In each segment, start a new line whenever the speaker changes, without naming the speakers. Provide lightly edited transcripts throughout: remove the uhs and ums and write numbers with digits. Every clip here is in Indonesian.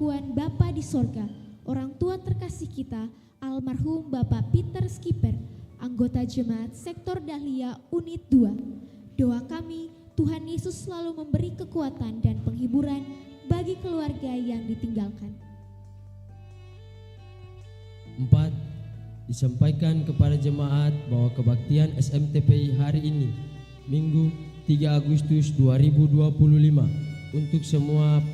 Tuhan Bapa di sorga, orang tua terkasih kita, almarhum Bapak Peter Skipper, anggota jemaat Sektor Dahlia Unit 2. Doa kami, Tuhan Yesus selalu memberi kekuatan dan penghiburan bagi keluarga yang ditinggalkan.
4. Disampaikan kepada jemaat bahwa kebaktian SMTPI hari ini, Minggu 3 Agustus 2025, untuk semua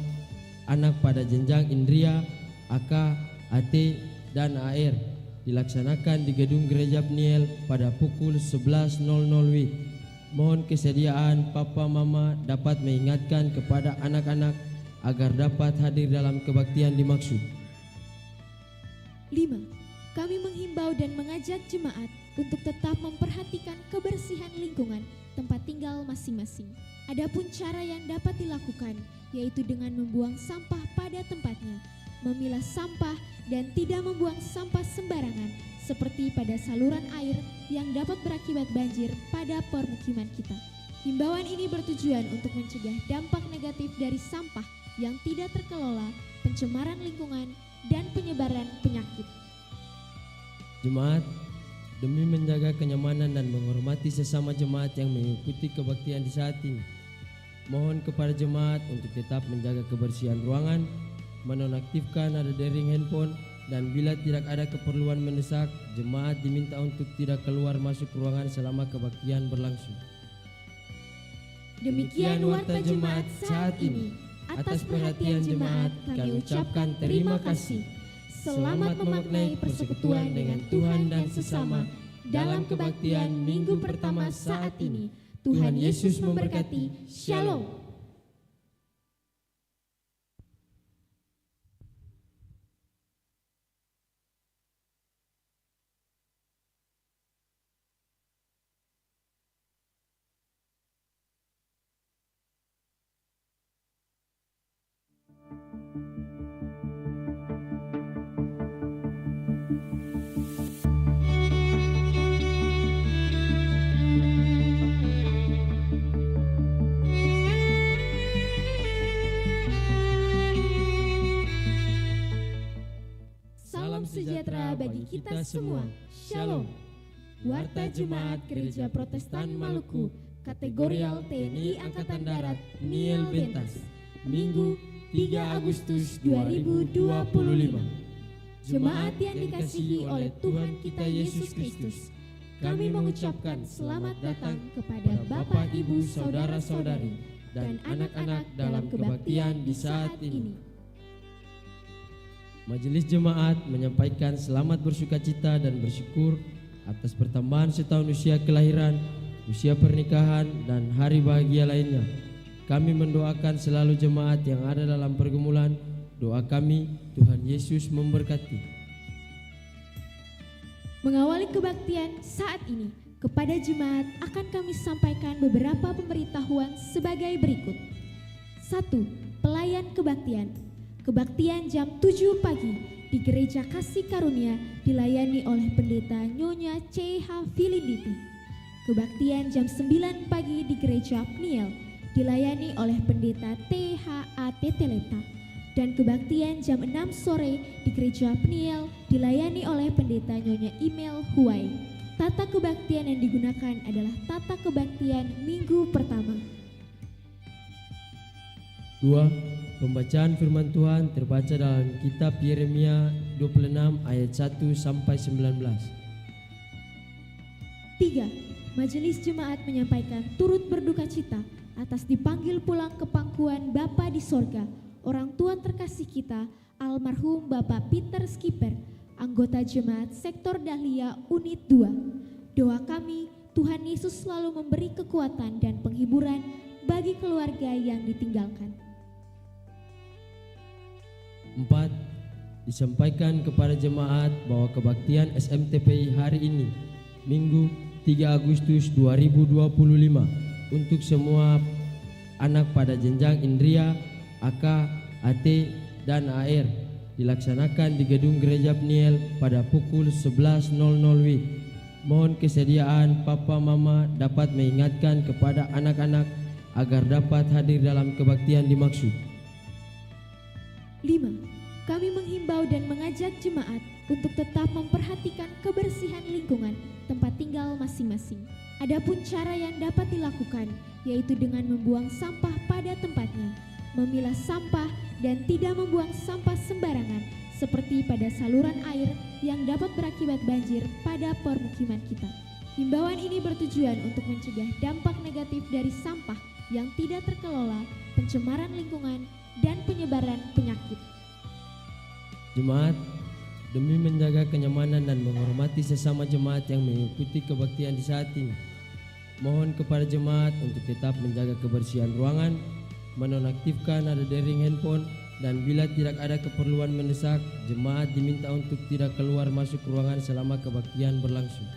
anak pada jenjang Indria, AK, AT, dan AR dilaksanakan di gedung Gereja Pniel pada pukul 11.00 WIB. Mohon kesediaan Papa Mama dapat mengingatkan kepada anak-anak agar dapat hadir dalam kebaktian dimaksud.
5. Kami menghimbau dan mengajak jemaat untuk tetap memperhatikan kebersihan lingkungan tempat tinggal masing-masing. Adapun cara yang dapat dilakukan yaitu dengan membuang sampah pada tempatnya, memilah sampah dan tidak membuang sampah sembarangan seperti pada saluran air yang dapat berakibat banjir pada permukiman kita. Himbauan ini bertujuan untuk mencegah dampak negatif dari sampah yang tidak terkelola, pencemaran lingkungan, dan penyebaran penyakit.
Jemaat, demi menjaga kenyamanan dan menghormati sesama jemaat yang mengikuti kebaktian di saat ini, mohon kepada jemaat untuk tetap menjaga kebersihan ruangan, menonaktifkan nada dering handphone, dan bila tidak ada keperluan mendesak, jemaat diminta untuk tidak keluar masuk ruangan selama kebaktian berlangsung.
Demikian warta jemaat saat ini. Atas perhatian jemaat kami ucapkan terima kasih. Selamat memaknai persekutuan dengan Tuhan dan sesama dalam kebaktian minggu pertama saat ini. Tuhan Yesus memberkati. Shalom. Sejahtera bagi kita semua. Shalom. Warta Jemaat Gereja Protestan Maluku, Kategorial TNI Angkatan Darat Niel Bentas, Minggu 3 Agustus 2025. Jemaat yang dikasihi oleh Tuhan kita Yesus Kristus, kami mengucapkan selamat datang kepada Bapak, Ibu, Saudara-saudari, dan anak-anak dalam kebaktian di saat ini.
Majelis Jemaat menyampaikan selamat bersukacita dan bersyukur atas pertambahan setahun usia kelahiran, usia pernikahan, dan hari bahagia lainnya. Kami mendoakan selalu jemaat yang ada dalam pergumulan. Doa kami, Tuhan Yesus memberkati.
Mengawali kebaktian saat ini, kepada jemaat akan kami sampaikan beberapa pemberitahuan sebagai berikut. 1. Pelayan kebaktian. Kebaktian jam 7 pagi di Gereja Kasih Karunia dilayani oleh Pendeta Nyonya C.H. Filinditi. Kebaktian jam 9 pagi di Gereja Pniel dilayani oleh Pendeta T.H.A. Teteleta. Dan kebaktian jam 6 sore di Gereja Pniel dilayani oleh Pendeta Nyonya Imel Huai. Tata kebaktian yang digunakan adalah tata kebaktian minggu pertama.
2. Pembacaan firman Tuhan terbaca dalam kitab Yeremia 26 ayat 1 sampai 19.
3. Majelis Jemaat menyampaikan turut berduka cita atas dipanggil pulang ke pangkuan Bapa di sorga, orang tua terkasih kita, almarhum Bapak Peter Skipper, anggota Jemaat Sektor Dahlia Unit 2. Doa kami, Tuhan Yesus selalu memberi kekuatan dan penghiburan bagi keluarga yang ditinggalkan.
4. Disampaikan kepada jemaat bahwa kebaktian SMTPI hari ini, Minggu 3 Agustus 2025, untuk semua anak pada jenjang Indria, AK, AT, dan AR dilaksanakan di gedung Gereja Pniel pada pukul 11.00 WIB. Mohon kesediaan Papa Mama dapat mengingatkan kepada anak-anak agar dapat hadir dalam kebaktian dimaksud.
5. kami menghimbau dan mengajak jemaat untuk tetap memperhatikan kebersihan lingkungan tempat tinggal masing-masing. Adapun cara yang dapat dilakukan, yaitu dengan membuang sampah pada tempatnya, memilah sampah dan tidak membuang sampah sembarangan, seperti pada saluran air yang dapat berakibat banjir pada permukiman kita. Himbauan ini bertujuan untuk mencegah dampak negatif dari sampah yang tidak terkelola, pencemaran lingkungan, dan penyebaran penyakit.
Jemaat, demi menjaga kenyamanan dan menghormati sesama jemaat yang mengikuti kebaktian di saat ini, mohon kepada jemaat untuk tetap menjaga kebersihan ruangan, menonaktifkan nada dering handphone, dan bila tidak ada keperluan mendesak, jemaat diminta untuk tidak keluar masuk ruangan selama kebaktian berlangsung.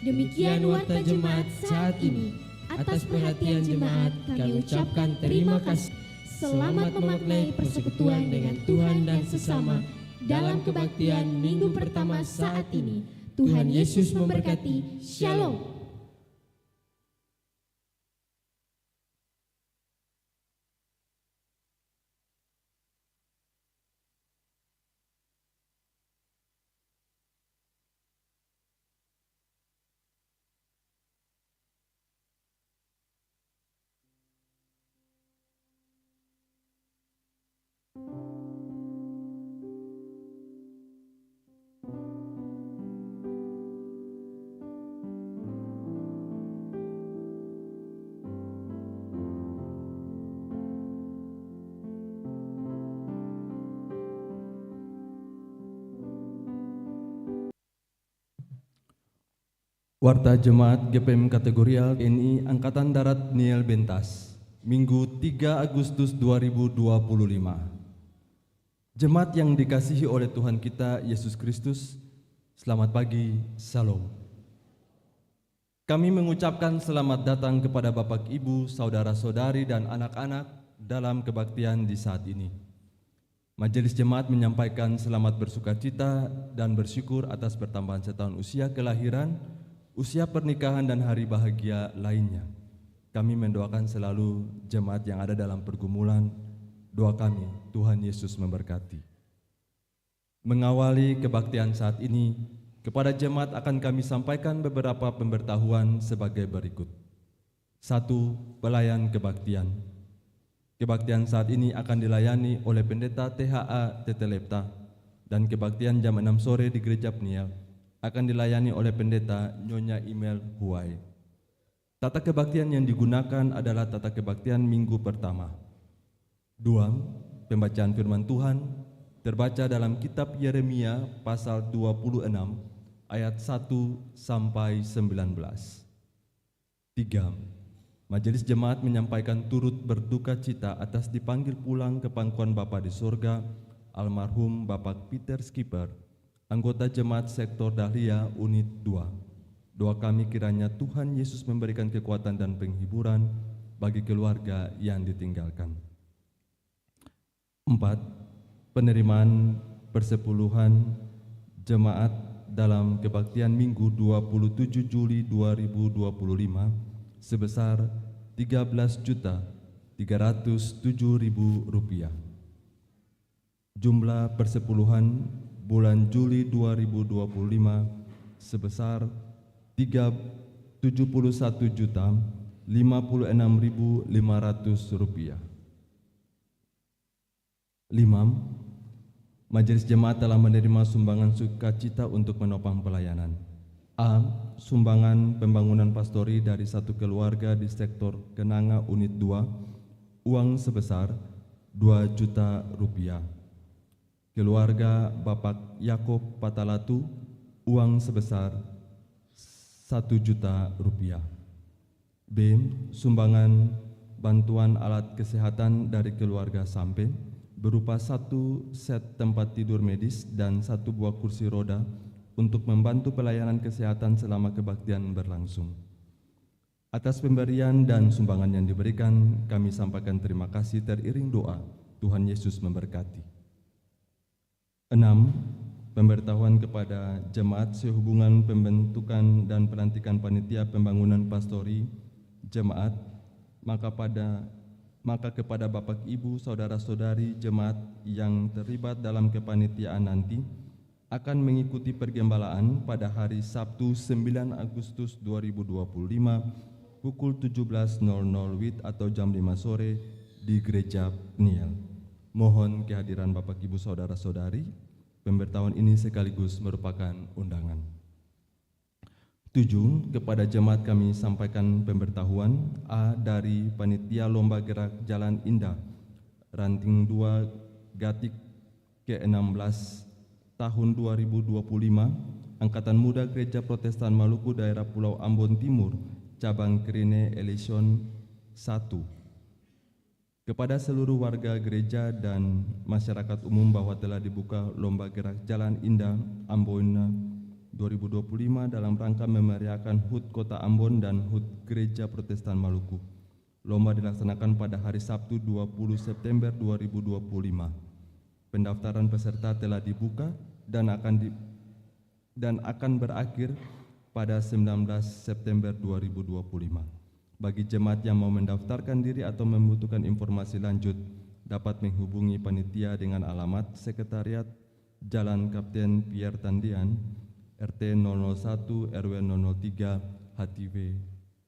Demikian warta jemaat saat ini. Atas perhatian jemaat kami ucapkan terima kasih. Selamat memaknai persekutuan dengan Tuhan dan sesama dalam kebaktian minggu pertama saat ini. Tuhan Yesus memberkati. Shalom.
Warta Jemaat GPM Kategorial TNI Angkatan Darat Niel Bentas, Minggu 3 Agustus 2025. Jemaat yang dikasihi oleh Tuhan kita Yesus Kristus, selamat pagi, Salam. Kami mengucapkan selamat datang kepada Bapak Ibu, Saudara-saudari dan anak-anak dalam kebaktian di saat ini. Majelis Jemaat menyampaikan selamat bersukacita dan bersyukur atas pertambahan setahun usia kelahiran, usia pernikahan dan hari bahagia lainnya. Kami mendoakan selalu jemaat yang ada dalam pergumulan. Doa kami, Tuhan Yesus memberkati. Mengawali kebaktian saat ini, kepada jemaat akan kami sampaikan beberapa pemberitahuan sebagai berikut. 1. Pelayan kebaktian. Kebaktian saat ini akan dilayani oleh Pendeta THA Tetelepta dan kebaktian jam 6 sore di Gereja Peniel akan dilayani oleh Pendeta Nyonya Imel Huai. Tata kebaktian yang digunakan adalah tata kebaktian minggu pertama. 2. Pembacaan firman Tuhan terbaca dalam kitab Yeremia pasal 26 ayat 1 sampai 19. 3. Majelis Jemaat menyampaikan turut berduka cita atas dipanggil pulang ke pangkuan Bapa di surga almarhum Bapak Peter Skipper, anggota Jemaat Sektor Dahlia Unit 2. Doa kami kiranya Tuhan Yesus memberikan kekuatan dan penghiburan bagi keluarga yang ditinggalkan. 4. Penerimaan persepuluhan jemaat dalam kebaktian Minggu 27 Juli 2025 sebesar Rp13.307.000. Jumlah persepuluhan bulan Juli 2025 sebesar Rp71.056.500. 5. Majelis Jemaat telah menerima sumbangan sukacita untuk menopang pelayanan. A. Sumbangan pembangunan pastori dari satu keluarga di sektor Kenanga Unit 2, uang sebesar Rp2 juta. Keluarga Bapak Yakob Patalatu, uang sebesar Rp1 juta. B. Sumbangan bantuan alat kesehatan dari keluarga Sampe berupa 1 set tempat tidur medis dan 1 buah kursi roda untuk membantu pelayanan kesehatan selama kebaktian berlangsung. Atas pemberian dan sumbangan yang diberikan, kami sampaikan terima kasih teriring doa. Tuhan Yesus memberkati. 6. Pemberitahuan kepada jemaat sehubungan pembentukan dan pelantikan panitia pembangunan pastori jemaat, maka pada maka kepada Bapak, Ibu, Saudara-saudari jemaat yang terlibat dalam kepanitiaan nanti akan mengikuti pergembalaan pada hari Sabtu 9 Agustus 2025 pukul 17.00 WIB atau jam 5 sore di Gereja Peniel. Mohon kehadiran Bapak, Ibu, Saudara-saudari. Pemberitahuan ini sekaligus merupakan undangan. 7. Kepada jemaat kami sampaikan pemberitahuan A dari Panitia Lomba Gerak Jalan Indah Ranting 2 Gatik ke-16 tahun 2025 Angkatan Muda Gereja Protestan Maluku Daerah Pulau Ambon Timur Cabang Kerine Elison 1. Kepada seluruh warga gereja dan masyarakat umum bahwa telah dibuka Lomba Gerak Jalan Indah Ambon 2025 dalam rangka memeriahkan HUT Kota Ambon dan HUT Gereja Protestan Maluku. Lomba dilaksanakan pada hari Sabtu 20 September 2025. Pendaftaran peserta telah dibuka dan akan berakhir pada 19 September 2025. Bagi jemaat yang mau mendaftarkan diri atau membutuhkan informasi lanjut dapat menghubungi panitia dengan alamat Sekretariat Jalan Kapten Pierre Tandian, RT 001 RW 003 HTV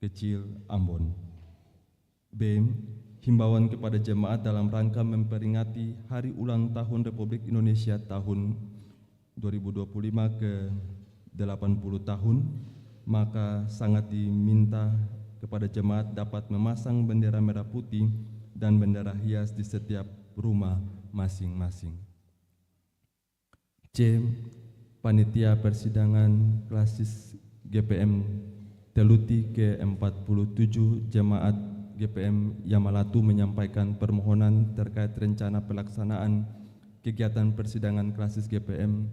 Kecil Ambon. B. Himbauan kepada jemaat dalam rangka memperingati Hari Ulang Tahun Republik Indonesia tahun 2025 ke 80 tahun, maka sangat diminta kepada jemaat dapat memasang bendera merah putih dan bendera hias di setiap rumah masing-masing. C. Panitia Persidangan Klasis GPM Teluti ke-47 Jemaat GPM Yamalatu menyampaikan permohonan terkait rencana pelaksanaan kegiatan persidangan klasis GPM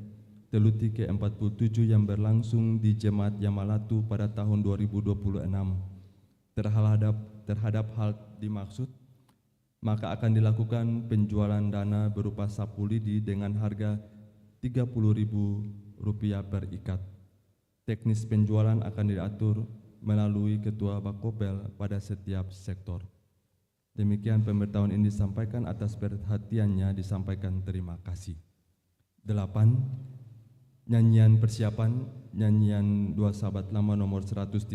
Teluti ke-47 yang berlangsung di Jemaat Yamalatu pada tahun 2026. Terhadap hal dimaksud, maka akan dilakukan penjualan dana berupa sapu lidi dengan harga Rp30.000 per ikat. Teknis penjualan akan diatur melalui Ketua Bakopel pada setiap sektor. Demikian pemberitahuan ini disampaikan, atas perhatiannya disampaikan terima kasih. 8. Nyanyian persiapan nyanyian Dua Sahabat Lama nomor 136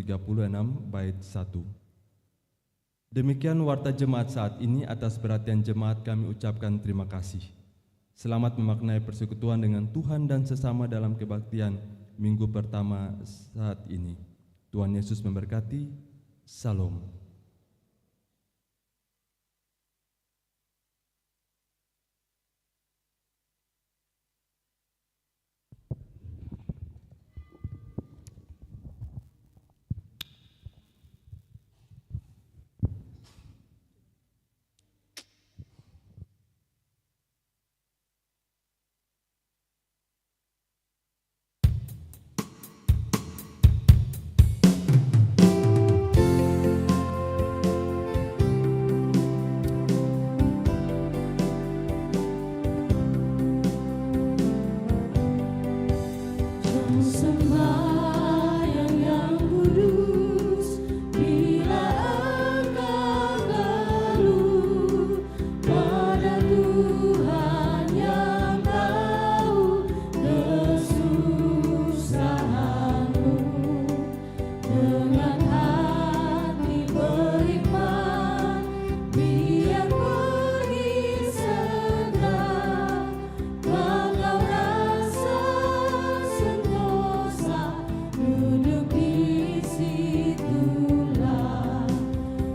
bait 1. Demikian warta jemaat saat ini. Atas perhatian jemaat kami ucapkan terima kasih. Selamat memaknai persekutuan dengan Tuhan dan sesama dalam kebaktian minggu pertama saat ini. Tuhan Yesus memberkati. Salam.
Sembahyang yang kudus, bila engkau berseru pada Tuhan yang tahu kesusahanmu, dengan hati beriman, biar pergi segera, walau rasa sentosa duduk di situlah.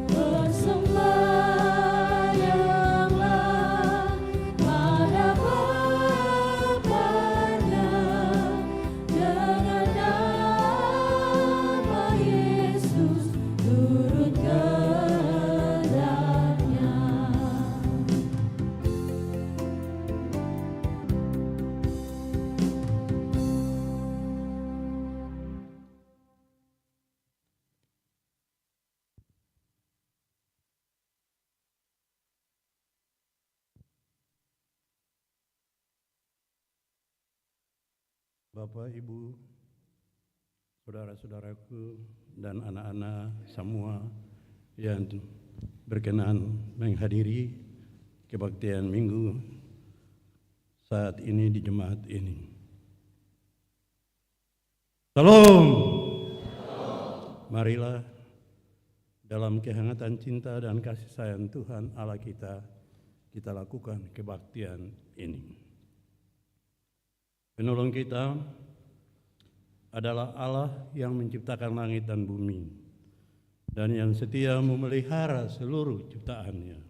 Bersembahyanglah pada Bapanya, dengan nama Yesus turut kehendaknya.
Bapak, Ibu, saudara-saudaraku, dan anak-anak semua yang berkenan menghadiri kebaktian Minggu saat ini di jemaat ini. Salam. Marilah dalam kehangatan cinta dan kasih sayang Tuhan Allah kita lakukan kebaktian ini. Penolong kita adalah Allah yang menciptakan langit dan bumi dan yang setia memelihara seluruh ciptaannya.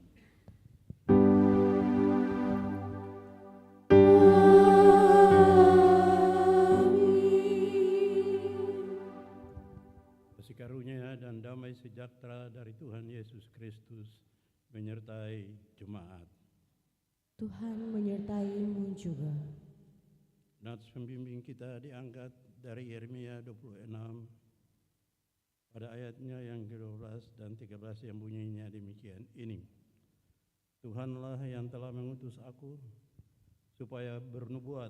Kasih karunia dan damai sejahtera dari Tuhan Yesus Kristus menyertai jemaat.
Tuhan menyertai-mu juga.
Nats pembimbing kita diangkat dari Yeremia 26 pada ayatnya yang ke-12 dan 13 yang bunyinya demikian ini. Tuhanlah yang telah mengutus aku supaya bernubuat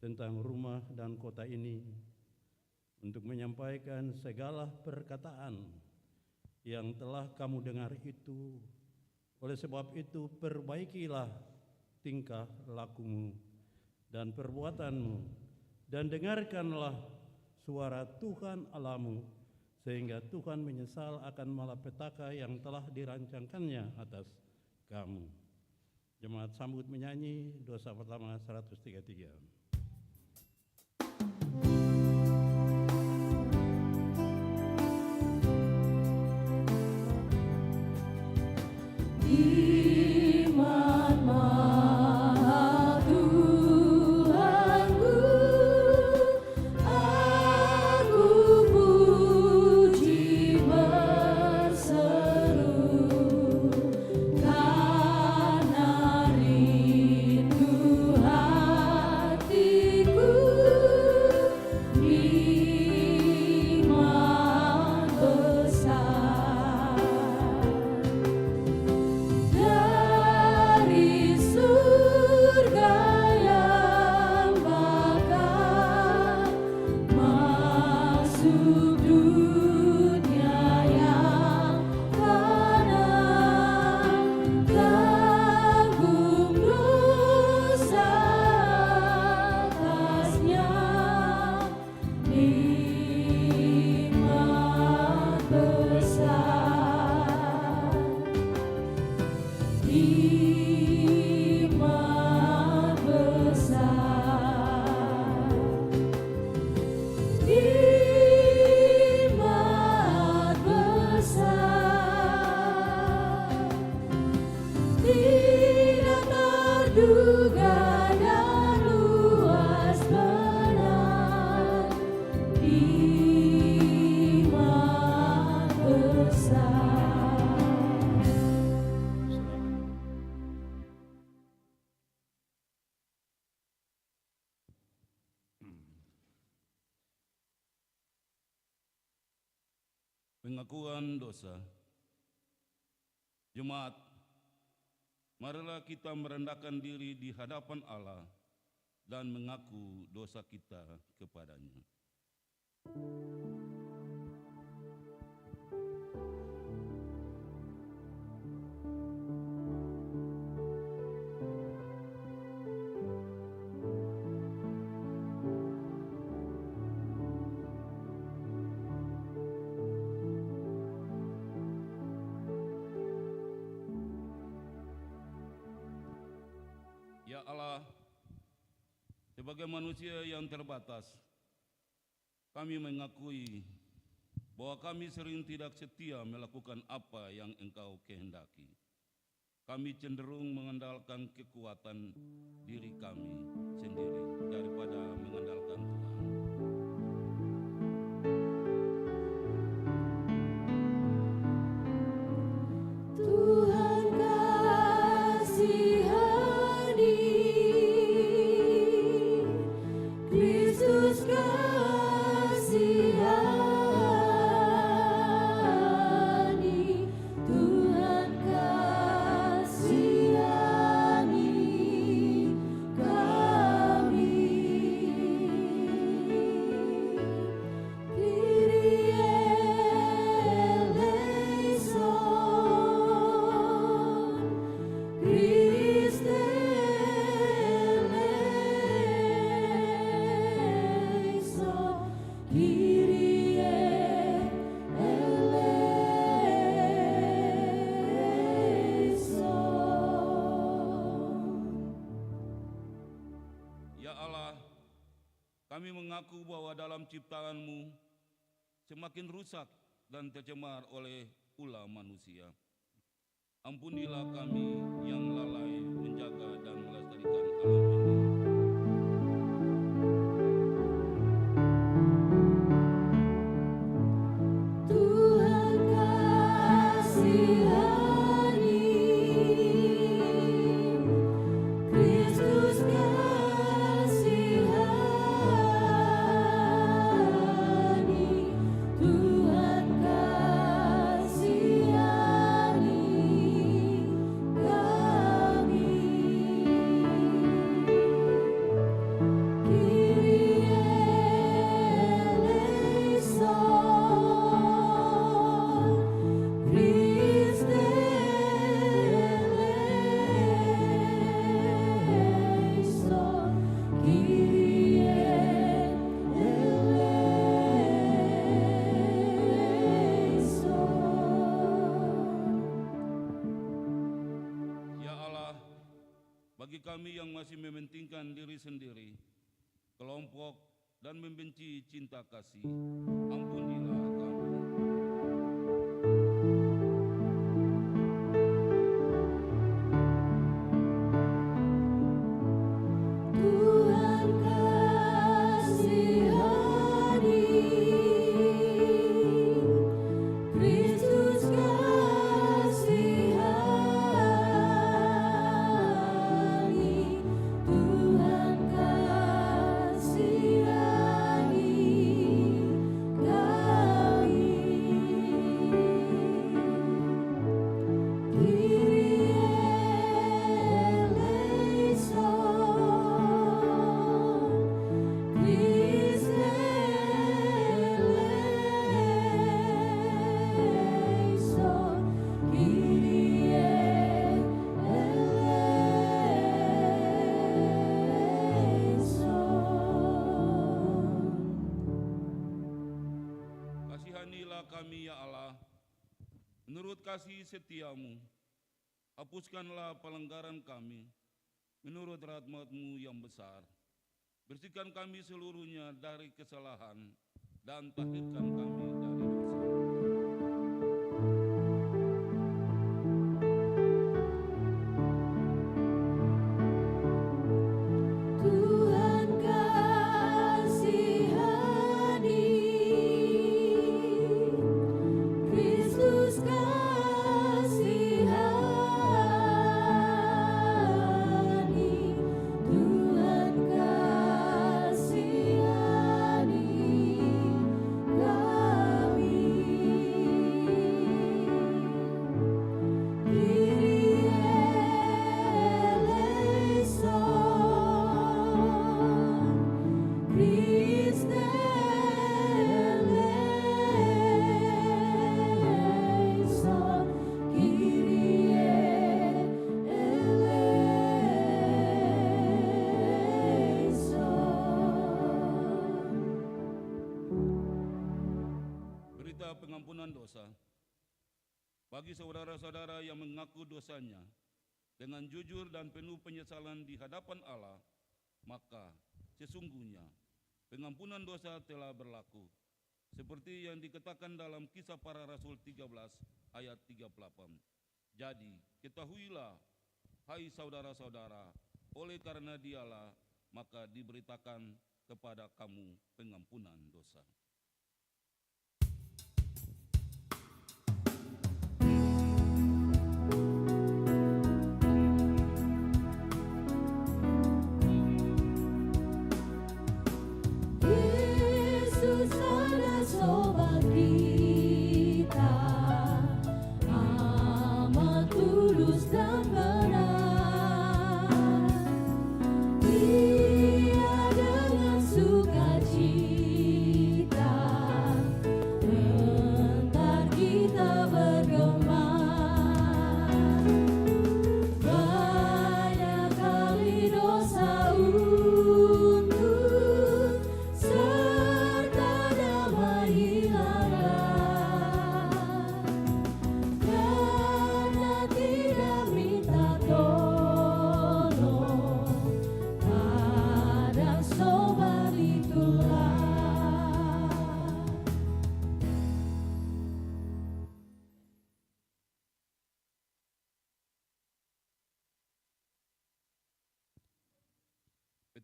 tentang rumah dan kota ini untuk menyampaikan segala perkataan yang telah kamu dengar itu. Oleh sebab itu perbaikilah tingkah lakumu dan perbuatanmu, dan dengarkanlah suara Tuhan Allahmu, sehingga Tuhan menyesal akan malapetaka yang telah dirancangkannya atas kamu. Jemaat sambut menyanyi dosa pertama 133.
Di mana Tuhanku, aku puji berseru, karena rindu hatiku nikmat besar. Dari surga yang bakal masuk dunia yang fana, tanggung dosa atasnya nikmat besar. Nikmat besar, nikmat besar, tidak terduga dan luas benar, nikmat besar.
Pengakuan dosa. Jemaat, marilah kita merendahkan diri di hadapan Allah dan mengaku dosa kita kepadanya. Ya Allah, sebagai manusia yang terbatas, kami mengakui bahwa kami sering tidak setia melakukan apa yang Engkau kehendaki. Kami cenderung mengandalkan kekuatan diri kami sendiri daripada mengandalkan Tuhan.
Tuhan kasihani, Kristus kasihani, Tuhan kasihani kami.
Kami mengaku bahwa dalam ciptaanmu semakin rusak dan tercemar oleh ulah manusia. Ampunilah kami yang lalai menjaga dan melestarikan alam ini.
Tuhan kasihani, Kristus kasihani, Tuhan kasihani kami. Kyrie eleison, Christe eleison, Kyrie eleison.
Ya Allah, bagi kami yang masih mementingkan diri sendiri, kelompok, dan membenci cinta kasih, ampunilah kami.
Tuhan kasihani, Kristus kasihani, Tuhan kasihani kami. Kyrie eleison, Christe eleison, Kyrie eleison.
Kasihanilah kami ya Allah, menurut kasih setiamu, hapuskanlah pelanggaran kami, menurut rahmat-Mu yang besar. Bersihkan kami seluruhnya dari kesalahan, dan tahirkan kami dari dosa.
Tuhan kasihani, Kristus kasihani, Tuhan kasihani kami. Kyrie eleison, Christe eleison, Kyrie eleison.
Berita pengampunan dosa. Bagi saudara-saudara yang mengaku dosanya dengan jujur dan penuh penyesalan di hadapan Allah, maka sesungguhnya pengampunan dosa telah berlaku. Seperti yang dikatakan dalam Kisah Para Rasul 13 ayat 38. Jadi ketahuilah, hai saudara-saudara, oleh karena Dialah maka diberitakan kepada kamu pengampunan dosa.
Yesus adalah sobat kita, amat tulus dan benar. Dia dengan sukacita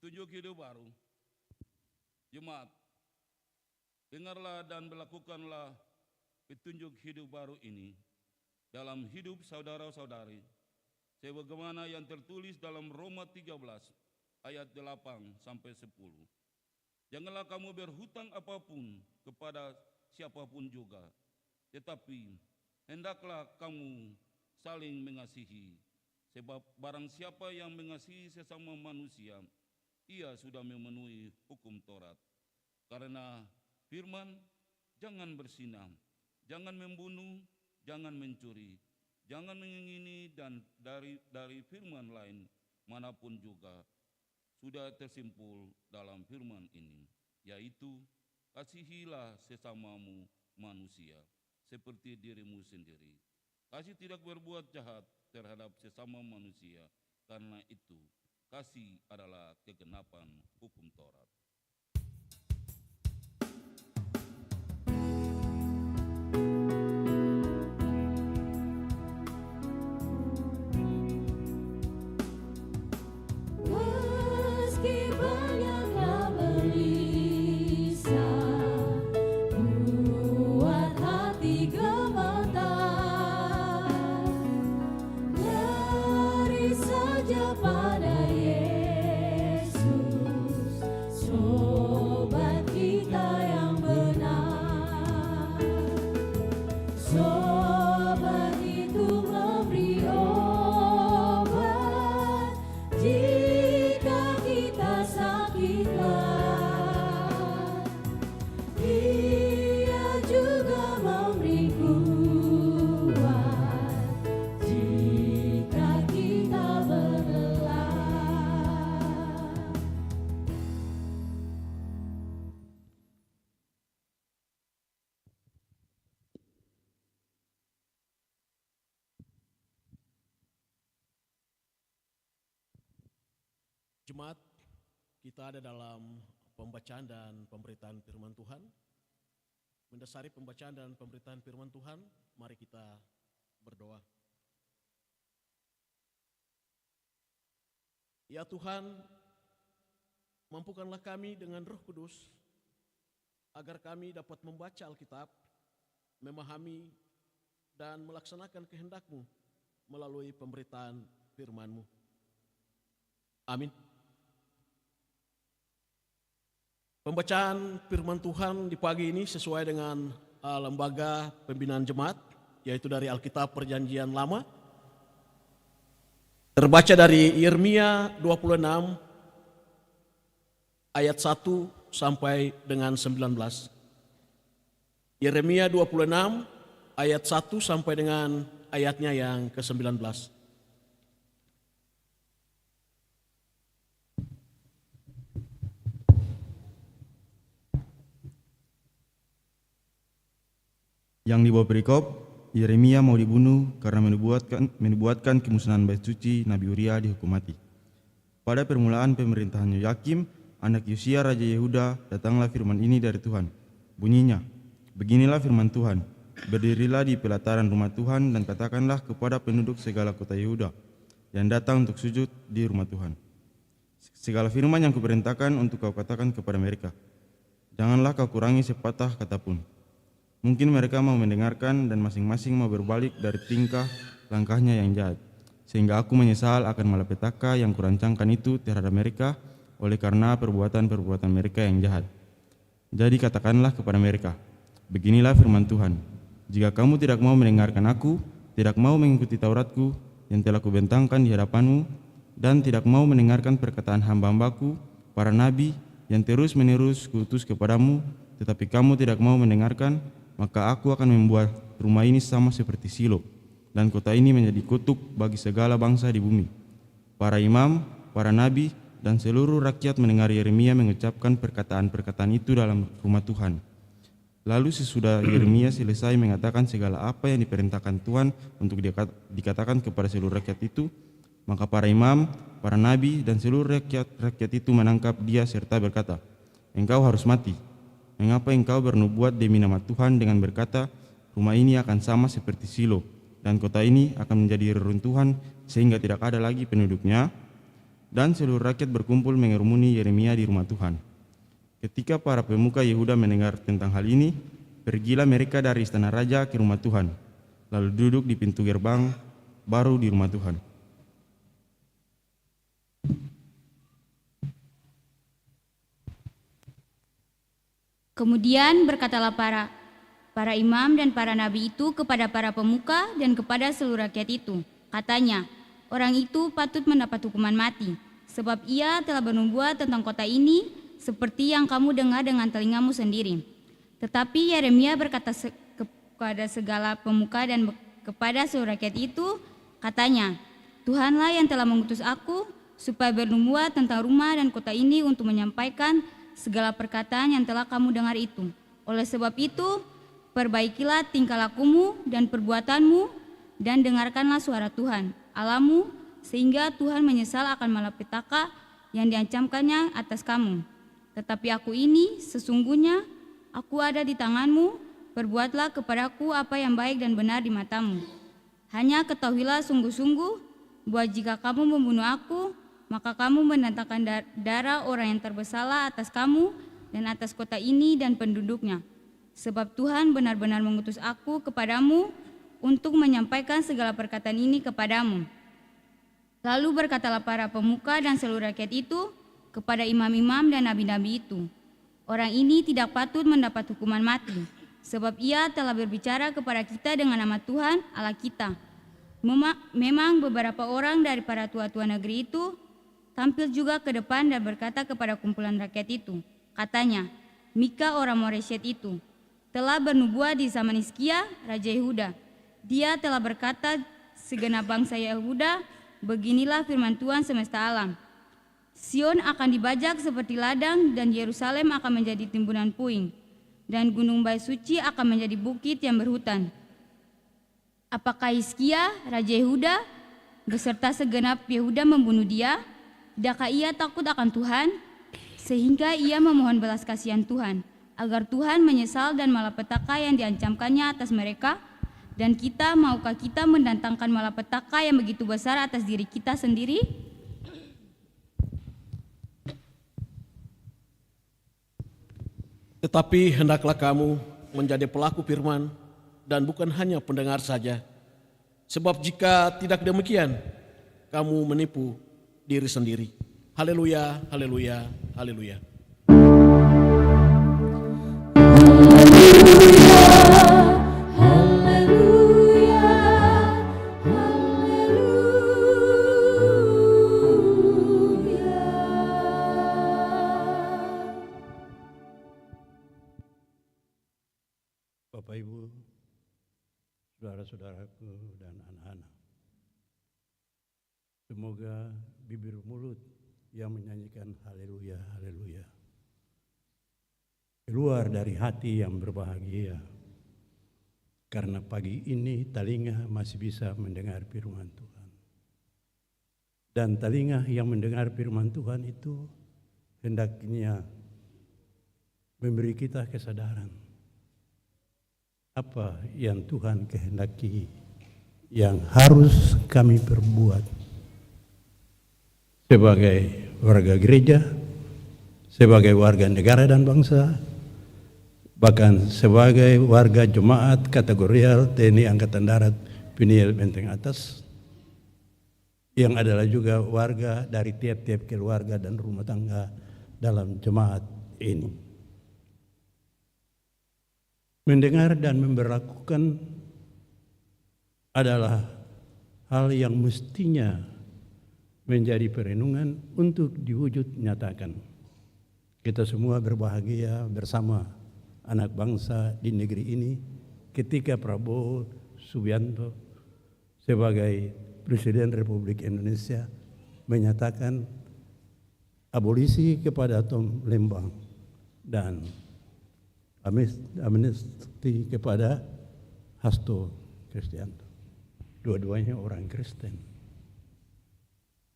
Petunjuk hidup baru. Jemaat, dengarlah dan berlakukanlah petunjuk hidup baru ini dalam hidup saudara-saudari, sebagaimana yang tertulis dalam Roma 13 ayat 8 sampai 10. Janganlah kamu berhutang apapun kepada siapapun juga, tetapi hendaklah kamu saling mengasihi, sebab barang siapa yang mengasihi sesama manusia, ia sudah memenuhi hukum Taurat. Karena firman, jangan berzinah, jangan membunuh, jangan mencuri, jangan mengingini, dan dari firman lain manapun juga sudah tersimpul dalam firman ini, yaitu kasihilah sesamamu manusia seperti dirimu sendiri. Kasih tidak berbuat jahat terhadap sesama manusia, karena itu kasih adalah kegenapan hukum Taurat.
Meski banyaklah gelisah, buat hati gemetar, lari saja pada Yesus, sobat kita yang benar. Sobat itu memberi obat jika kita sakitkan. Dia juga memberi kuat jika kita berlelah.
Jemaat, kita ada dalam pembacaan dan pemberitaan firman Tuhan. Mendasari pembacaan dan pemberitaan firman Tuhan, mari kita berdoa. Ya Tuhan, mampukanlah kami dengan Roh Kudus, agar kami dapat membaca Alkitab, memahami dan melaksanakan kehendak-Mu melalui pemberitaan firman-Mu. Amin. Pembacaan firman Tuhan di pagi ini sesuai dengan lembaga pembinaan jemaat, yaitu dari Alkitab Perjanjian Lama. Terbaca dari Yeremia 26 ayat 1 sampai dengan 19. Yeremia 26 ayat 1 sampai dengan ayatnya yang ke-19.
Yang di bawah perikop, Yeremia mau dibunuh karena menubuatkan kemusnahan bait suci Nabi Uria dihukum mati. Pada permulaan pemerintahan Yoyakim, anak Yosia Raja Yehuda, datanglah firman ini dari Tuhan. Bunyinya, beginilah firman Tuhan, berdirilah di pelataran rumah Tuhan dan katakanlah kepada penduduk segala kota Yehuda yang datang untuk sujud di rumah Tuhan. Segala firman yang kuperintahkan untuk kau katakan kepada mereka. Janganlah kau kurangi sepatah kata pun. Mungkin mereka mau mendengarkan dan masing-masing mau berbalik dari tingkah langkahnya yang jahat. Sehingga aku menyesal akan malapetaka yang kurancangkan itu terhadap mereka oleh karena perbuatan-perbuatan mereka yang jahat. Jadi katakanlah kepada mereka, beginilah firman Tuhan, jika kamu tidak mau mendengarkan aku, tidak mau mengikuti Tauratku yang telah kubentangkan di hadapanmu, dan tidak mau mendengarkan perkataan hamba-hambaku, para nabi yang terus-menerus kuutus kepadamu, tetapi kamu tidak mau mendengarkan, maka aku akan membuat rumah ini sama seperti Silo, dan kota ini menjadi kutuk bagi segala bangsa di bumi. Para imam, para nabi, dan seluruh rakyat mendengar Yeremia mengucapkan perkataan-perkataan itu dalam rumah Tuhan. Lalu sesudah Yeremia selesai mengatakan segala apa yang diperintahkan Tuhan untuk dikatakan kepada seluruh rakyat itu, maka para imam, para nabi, dan seluruh rakyat itu menangkap dia serta berkata, "Engkau harus mati. Mengapa engkau bernubuat demi nama Tuhan dengan berkata, rumah ini akan sama seperti Silo, dan kota ini akan menjadi reruntuhan sehingga tidak ada lagi penduduknya?" Dan seluruh rakyat berkumpul mengerumuni Yeremia di rumah Tuhan. Ketika para pemuka Yehuda mendengar tentang hal ini, pergilah mereka dari istana raja ke rumah Tuhan, lalu duduk di pintu gerbang baru di rumah Tuhan.
Kemudian berkatalah para imam dan para nabi itu kepada para pemuka dan kepada seluruh rakyat itu. Katanya, orang itu patut mendapat hukuman mati, sebab ia telah bernubuat tentang kota ini seperti yang kamu dengar dengan telingamu sendiri. Tetapi Yeremia berkata kepada segala pemuka dan kepada seluruh rakyat itu, katanya, Tuhanlah yang telah mengutus aku supaya bernubuat tentang rumah dan kota ini untuk menyampaikan segala perkataan yang telah kamu dengar itu. Oleh sebab itu, perbaikilah tingkah lakumu dan perbuatanmu dan dengarkanlah suara Tuhan Allahmu, sehingga Tuhan menyesal akan malapetaka yang diancamkannya atas kamu. Tetapi aku ini sesungguhnya aku ada di tanganmu, perbuatlah kepadaku apa yang baik dan benar di matamu. Hanya ketahuilah sungguh-sungguh bahwa jika kamu membunuh aku, maka kamu mendatangkan darah orang yang terbersalah atas kamu dan atas kota ini dan penduduknya. Sebab Tuhan benar-benar mengutus aku kepadamu untuk menyampaikan segala perkataan ini kepadamu. Lalu berkatalah para pemuka dan seluruh rakyat itu kepada imam-imam dan nabi-nabi itu, orang ini tidak patut mendapat hukuman mati, sebab ia telah berbicara kepada kita dengan nama Tuhan Allah kita. Memang beberapa orang dari para tua-tua negeri itu tampil juga ke depan dan berkata kepada kumpulan rakyat itu, katanya, Mika orang Moreshet itu telah bernubuat di zaman Hizkia, Raja Yehuda. Dia telah berkata, segenap bangsa Yehuda, beginilah firman Tuhan semesta alam. Sion akan dibajak seperti ladang dan Yerusalem akan menjadi timbunan puing. Dan gunung Bait Suci akan menjadi bukit yang berhutan. Apakah Hizkia, Raja Yehuda, beserta segenap Yehuda membunuh dia? Tidakkah ia takut akan Tuhan, sehingga ia memohon belas kasihan Tuhan, agar Tuhan menyesal dan malapetaka yang diancamkannya atas mereka? Dan maukah kita mendatangkan malapetaka yang begitu besar atas diri kita sendiri?
Tetapi hendaklah kamu menjadi pelaku firman dan bukan hanya pendengar saja. Sebab jika tidak demikian, kamu menipu diri sendiri. Haleluya, haleluya, haleluya.
Bapak Ibu, saudara-saudaraku dan anak-anak, semoga bibir mulut yang menyanyikan haleluya, haleluya keluar dari hati yang berbahagia, karena pagi ini telinga masih bisa mendengar firman Tuhan. Dan telinga yang mendengar firman Tuhan itu hendaknya memberi kita kesadaran apa yang Tuhan kehendaki, yang harus kami perbuat sebagai warga gereja, sebagai warga negara dan bangsa, bahkan sebagai warga jemaat kategorial TNI Angkatan Darat Piniel Benteng Atas, yang adalah juga warga dari tiap-tiap keluarga dan rumah tangga dalam jemaat ini. Mendengar dan memberlakukan adalah hal yang mestinya menjadi perenungan untuk diwujud nyatakan. Kita semua berbahagia bersama anak bangsa di negeri ini ketika Prabowo Subianto sebagai Presiden Republik Indonesia menyatakan abolisi kepada Tom Lembang dan amnesti kepada Hasto Kristianto. Dua-duanya orang Kristen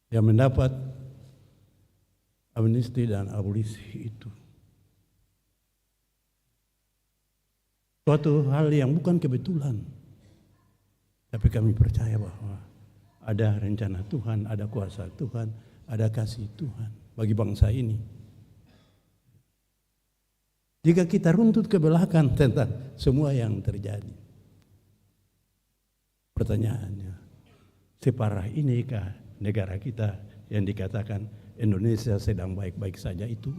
yang mendapat amnesti dan abolisi itu. Suatu hal yang bukan kebetulan, tapi kami percaya bahwa ada rencana Tuhan, ada kuasa Tuhan, ada kasih Tuhan bagi bangsa ini. Jika kita runtut ke belakang tentang semua yang terjadi, pertanyaannya, separah inikah negara kita yang dikatakan Indonesia sedang baik-baik saja itu?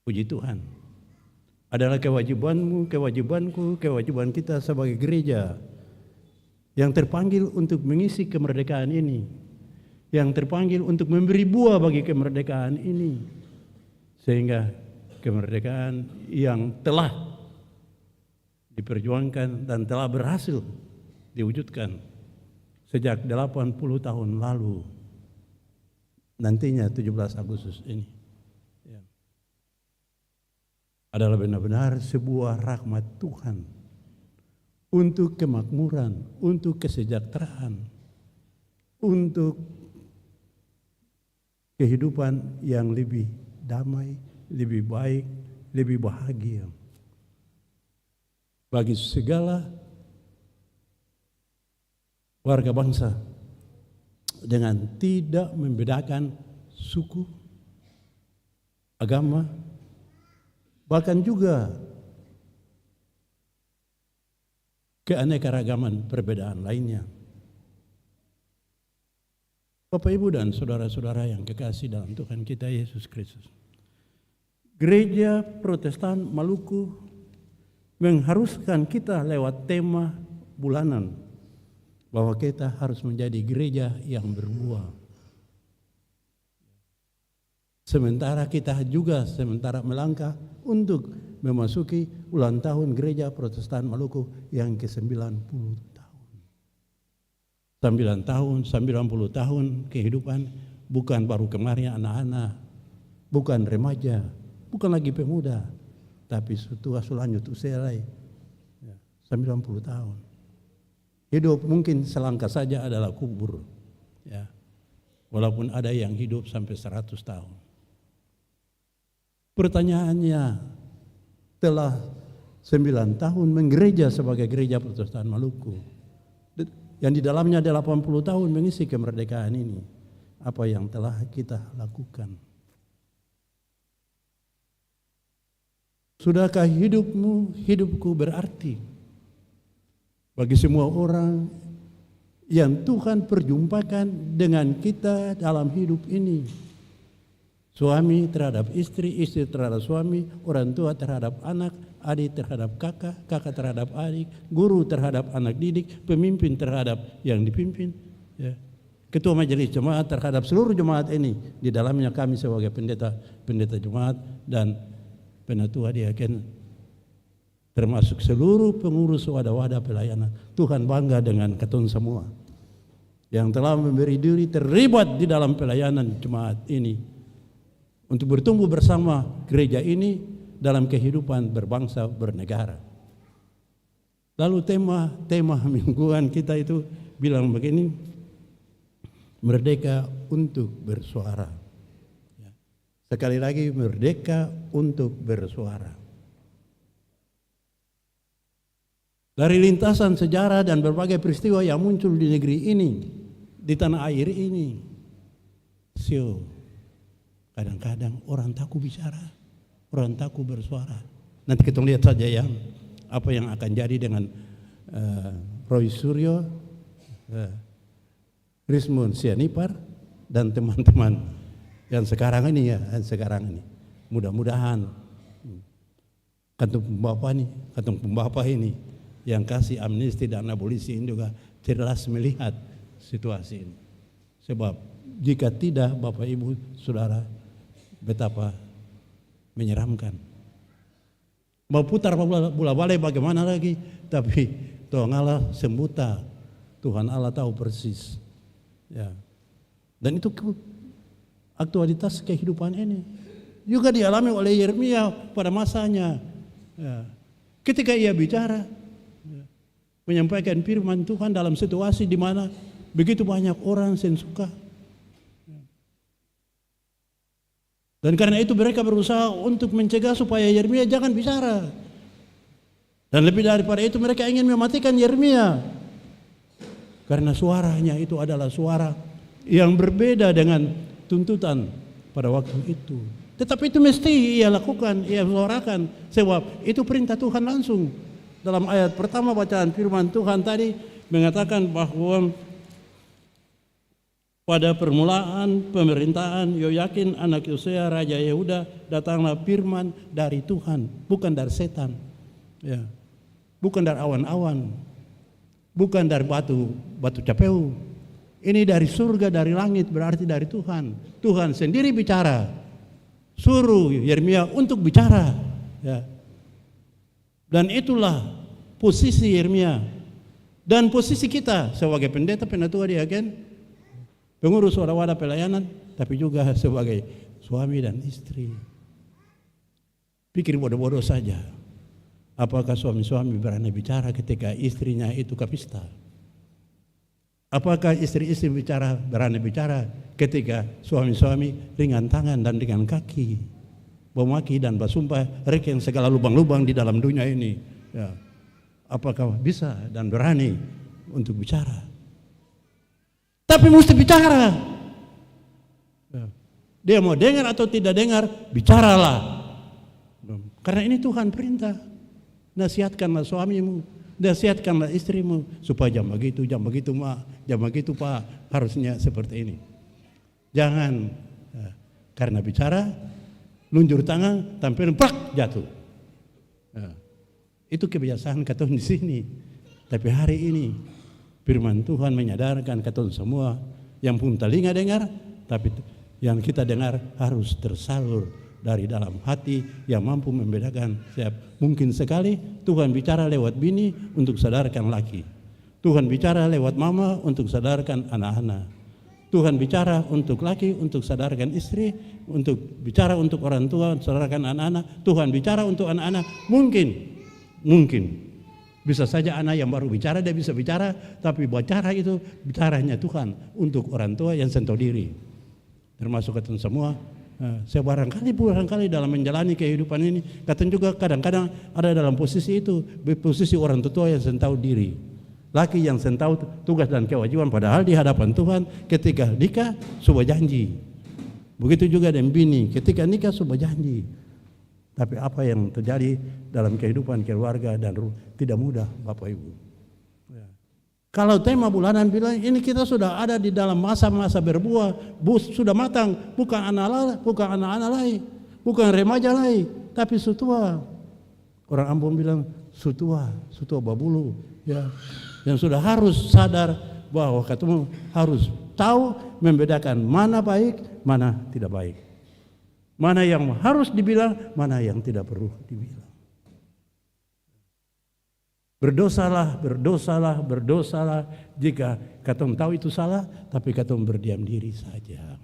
Puji Tuhan, adalah kewajibanmu, kewajibanku, kewajiban kita sebagai gereja yang terpanggil untuk mengisi kemerdekaan ini, yang terpanggil untuk memberi buah bagi kemerdekaan ini, sehingga kemerdekaan yang telah diperjuangkan dan telah berhasil diwujudkan sejak 80 tahun lalu, nantinya 17 Agustus ini, adalah benar-benar sebuah rahmat Tuhan untuk kemakmuran, untuk kesejahteraan, untuk kehidupan yang lebih damai, lebih baik, lebih bahagia bagi segala warga bangsa dengan tidak membedakan suku, agama, bahkan juga keanekaragaman perbedaan lainnya. Bapak, Ibu, dan saudara-saudara yang kekasih dalam Tuhan kita Yesus Kristus, Gereja Protestan Maluku mengharuskan kita lewat tema bulanan bahwa kita harus menjadi gereja yang berbuah. Sementara kita juga melangkah untuk memasuki ulang tahun Gereja Protestan Maluku yang ke-90 tahun. 90 tahun kehidupan, bukan baru kemarin anak-anak, bukan remaja, bukan lagi pemuda, tapi tua lanjut usia 90 tahun. Hidup mungkin selangkah saja adalah kubur, ya. Walaupun ada yang hidup sampai 100 tahun. Pertanyaannya, telah 9 tahun menggereja sebagai Gereja Protestan Maluku, yang di dalamnya 80 tahun mengisi kemerdekaan ini, apa yang telah kita lakukan? Sudahkah hidupmu, hidupku berarti bagi semua orang yang Tuhan perjumpakan dengan kita dalam hidup ini? Suami terhadap istri, istri terhadap suami, orang tua terhadap anak, adik terhadap kakak, kakak terhadap adik, guru terhadap anak didik, pemimpin terhadap yang dipimpin, ya. Ketua majelis jemaat terhadap seluruh jemaat ini. Di dalamnya kami sebagai pendeta jemaat dan penatua diaken, termasuk seluruh pengurus wadah-wadah pelayanan. Tuhan bangga dengan ketun semua yang telah memberi diri terlibat di dalam pelayanan jemaat ini, untuk bertumbuh bersama gereja ini dalam kehidupan berbangsa bernegara. Lalu tema mingguan kita itu bilang begini, merdeka untuk bersuara. Sekali lagi, merdeka untuk bersuara. Dari lintasan sejarah dan berbagai peristiwa yang muncul di negeri ini, di tanah air ini, kadang-kadang orang takut bicara, orang takut bersuara. Nanti kita lihat saja apa yang akan jadi dengan Roy Suryo, Rismon Sianipar, dan teman-teman yang sekarang ini Mudah-mudahan kantung pembapak ini yang kasih amnesti dan abolisi ini juga jelas melihat situasi ini. Sebab jika tidak, Bapak Ibu Saudara, betapa menyeramkan. Mau putar bola balik bagaimana lagi, tapi Tuhan Allah sembuta, Tuhan Allah tahu persis, ya. Dan itu aktualitas kehidupan ini juga dialami oleh Yeremia pada masanya, ya. Ketika ia bicara, ya, menyampaikan firman Tuhan dalam situasi di mana begitu banyak orang yang suka. Dan karena itu mereka berusaha untuk mencegah supaya Yeremia jangan bicara. Dan lebih daripada itu mereka ingin mematikan Yeremia. Karena suaranya itu adalah suara yang berbeda dengan tuntutan pada waktu itu. Tetapi itu mesti ia lakukan, ia suarakan, sebab itu perintah Tuhan langsung. Dalam ayat pertama bacaan firman Tuhan tadi mengatakan bahwa pada permulaan pemerintahan Yoyakin anak Yosia Raja Yehuda datanglah firman dari Tuhan, bukan dari setan, ya, bukan dari awan-awan, bukan dari batu capeu. Ini dari surga, dari langit, berarti dari Tuhan. Tuhan sendiri bicara, suruh Yeremia untuk bicara, ya. Dan itulah posisi Yeremia dan posisi kita sebagai pendeta, penatua diaken, pengurus wadah-wadah pelayanan, tapi juga sebagai suami dan istri. Pikir bodoh-bodoh saja. Apakah suami-suami berani bicara ketika istrinya itu ke pesta? Apakah istri-istri berani bicara ketika suami-suami ringan tangan dan ringan kaki, memaki dan bersumpah reken segala lubang-lubang di dalam dunia ini? Ya. Apakah bisa dan berani untuk bicara? Tapi mesti bicara. Ya. Dia mau dengar atau tidak dengar, bicaralah. Karena ini Tuhan perintah. Nasihatkanlah suamimu, nasihatkanlah istrimu supaya jam begitu mak, jam begitu pak, harusnya seperti ini. Jangan karena bicara lunjur tangan tampil plak jatuh. Itu kebiasaan katong di sini. Tapi hari ini firman Tuhan menyadarkan katong semua yang pun telinga dengar, tapi yang kita dengar harus tersalur dari dalam hati yang mampu membedakan. Mungkin sekali Tuhan bicara lewat bini untuk sadarkan laki. Tuhan bicara lewat mama untuk sadarkan anak-anak. Tuhan bicara untuk laki untuk sadarkan istri, untuk bicara untuk orang tua, sadarkan anak-anak. Tuhan bicara untuk anak-anak. Mungkin bisa saja anak yang baru bicara dia bisa bicara, tapi bicara itu bicaranya Tuhan untuk orang tua yang sentuh diri. Termasuk kita semua. Saya barangkali dalam menjalani kehidupan ini, kata juga kadang-kadang ada dalam posisi itu, posisi orang tua yang tahu diri, laki yang tahu tugas dan kewajiban, padahal di hadapan Tuhan ketika nikah sudah janji. Begitu juga dengan bini, ketika nikah sudah janji. Tapi apa yang terjadi dalam kehidupan keluarga dan tidak mudah, Bapak Ibu. Kalau tema bulanan bilang ini kita sudah ada di dalam masa-masa berbuah, sudah matang, bukan anak-anak lagi, bukan remaja lagi, tapi sutua. Orang Ambon bilang sutua babulu, ya, yang sudah harus sadar bahwa ketemu harus tahu membedakan mana baik, mana tidak baik, mana yang harus dibilang, mana yang tidak perlu dibilang. Berdosalah jika katong tahu itu salah, tapi katong berdiam diri saja.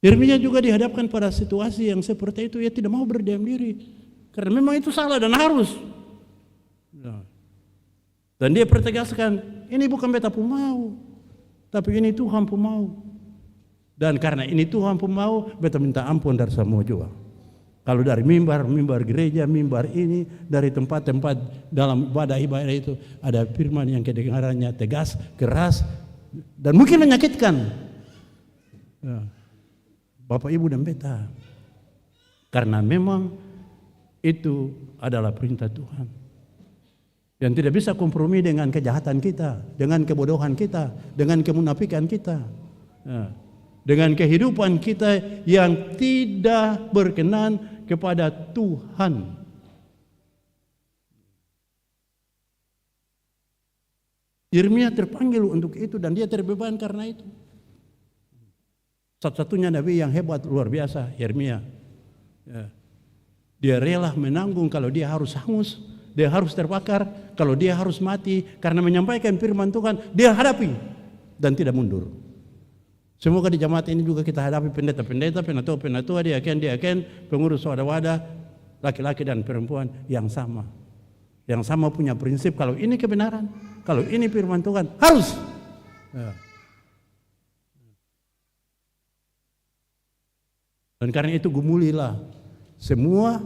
Yeremia juga dihadapkan pada situasi yang seperti itu, ia tidak mau berdiam diri, karena memang itu salah dan harus. Dan dia pertegaskan, ini bukan beta pun mau, tapi ini Tuhan pun mau. Dan karena ini Tuhan pun mau, beta minta ampun dari semua juga. Kalau dari mimbar gereja, mimbar ini, dari tempat-tempat dalam ibadah itu ada firman yang kedengarannya tegas, keras, dan mungkin menyakitkan. Ya. Bapak, Ibu, dan beta. Karena memang itu adalah perintah Tuhan. Yang tidak bisa kompromi dengan kejahatan kita, dengan kebodohan kita, dengan kemunafikan kita. Ya. Dengan kehidupan kita yang tidak berkenan kepada Tuhan. Yeremia terpanggil untuk itu dan dia terbeban karena itu. Satu-satunya nabi yang hebat luar biasa, Yeremia. Ya. Dia rela menanggung kalau dia harus hangus, dia harus terbakar, kalau dia harus mati karena menyampaikan firman Tuhan, dia hadapi dan tidak mundur. Semoga di jemaat ini juga kita hadapi pendeta-pendeta, penatua, diaken, pengurus wadah-wadah, laki-laki dan perempuan yang sama. Yang sama punya prinsip, kalau ini kebenaran, kalau ini firman Tuhan, harus. Ya. Dan karena itu gumulilah semua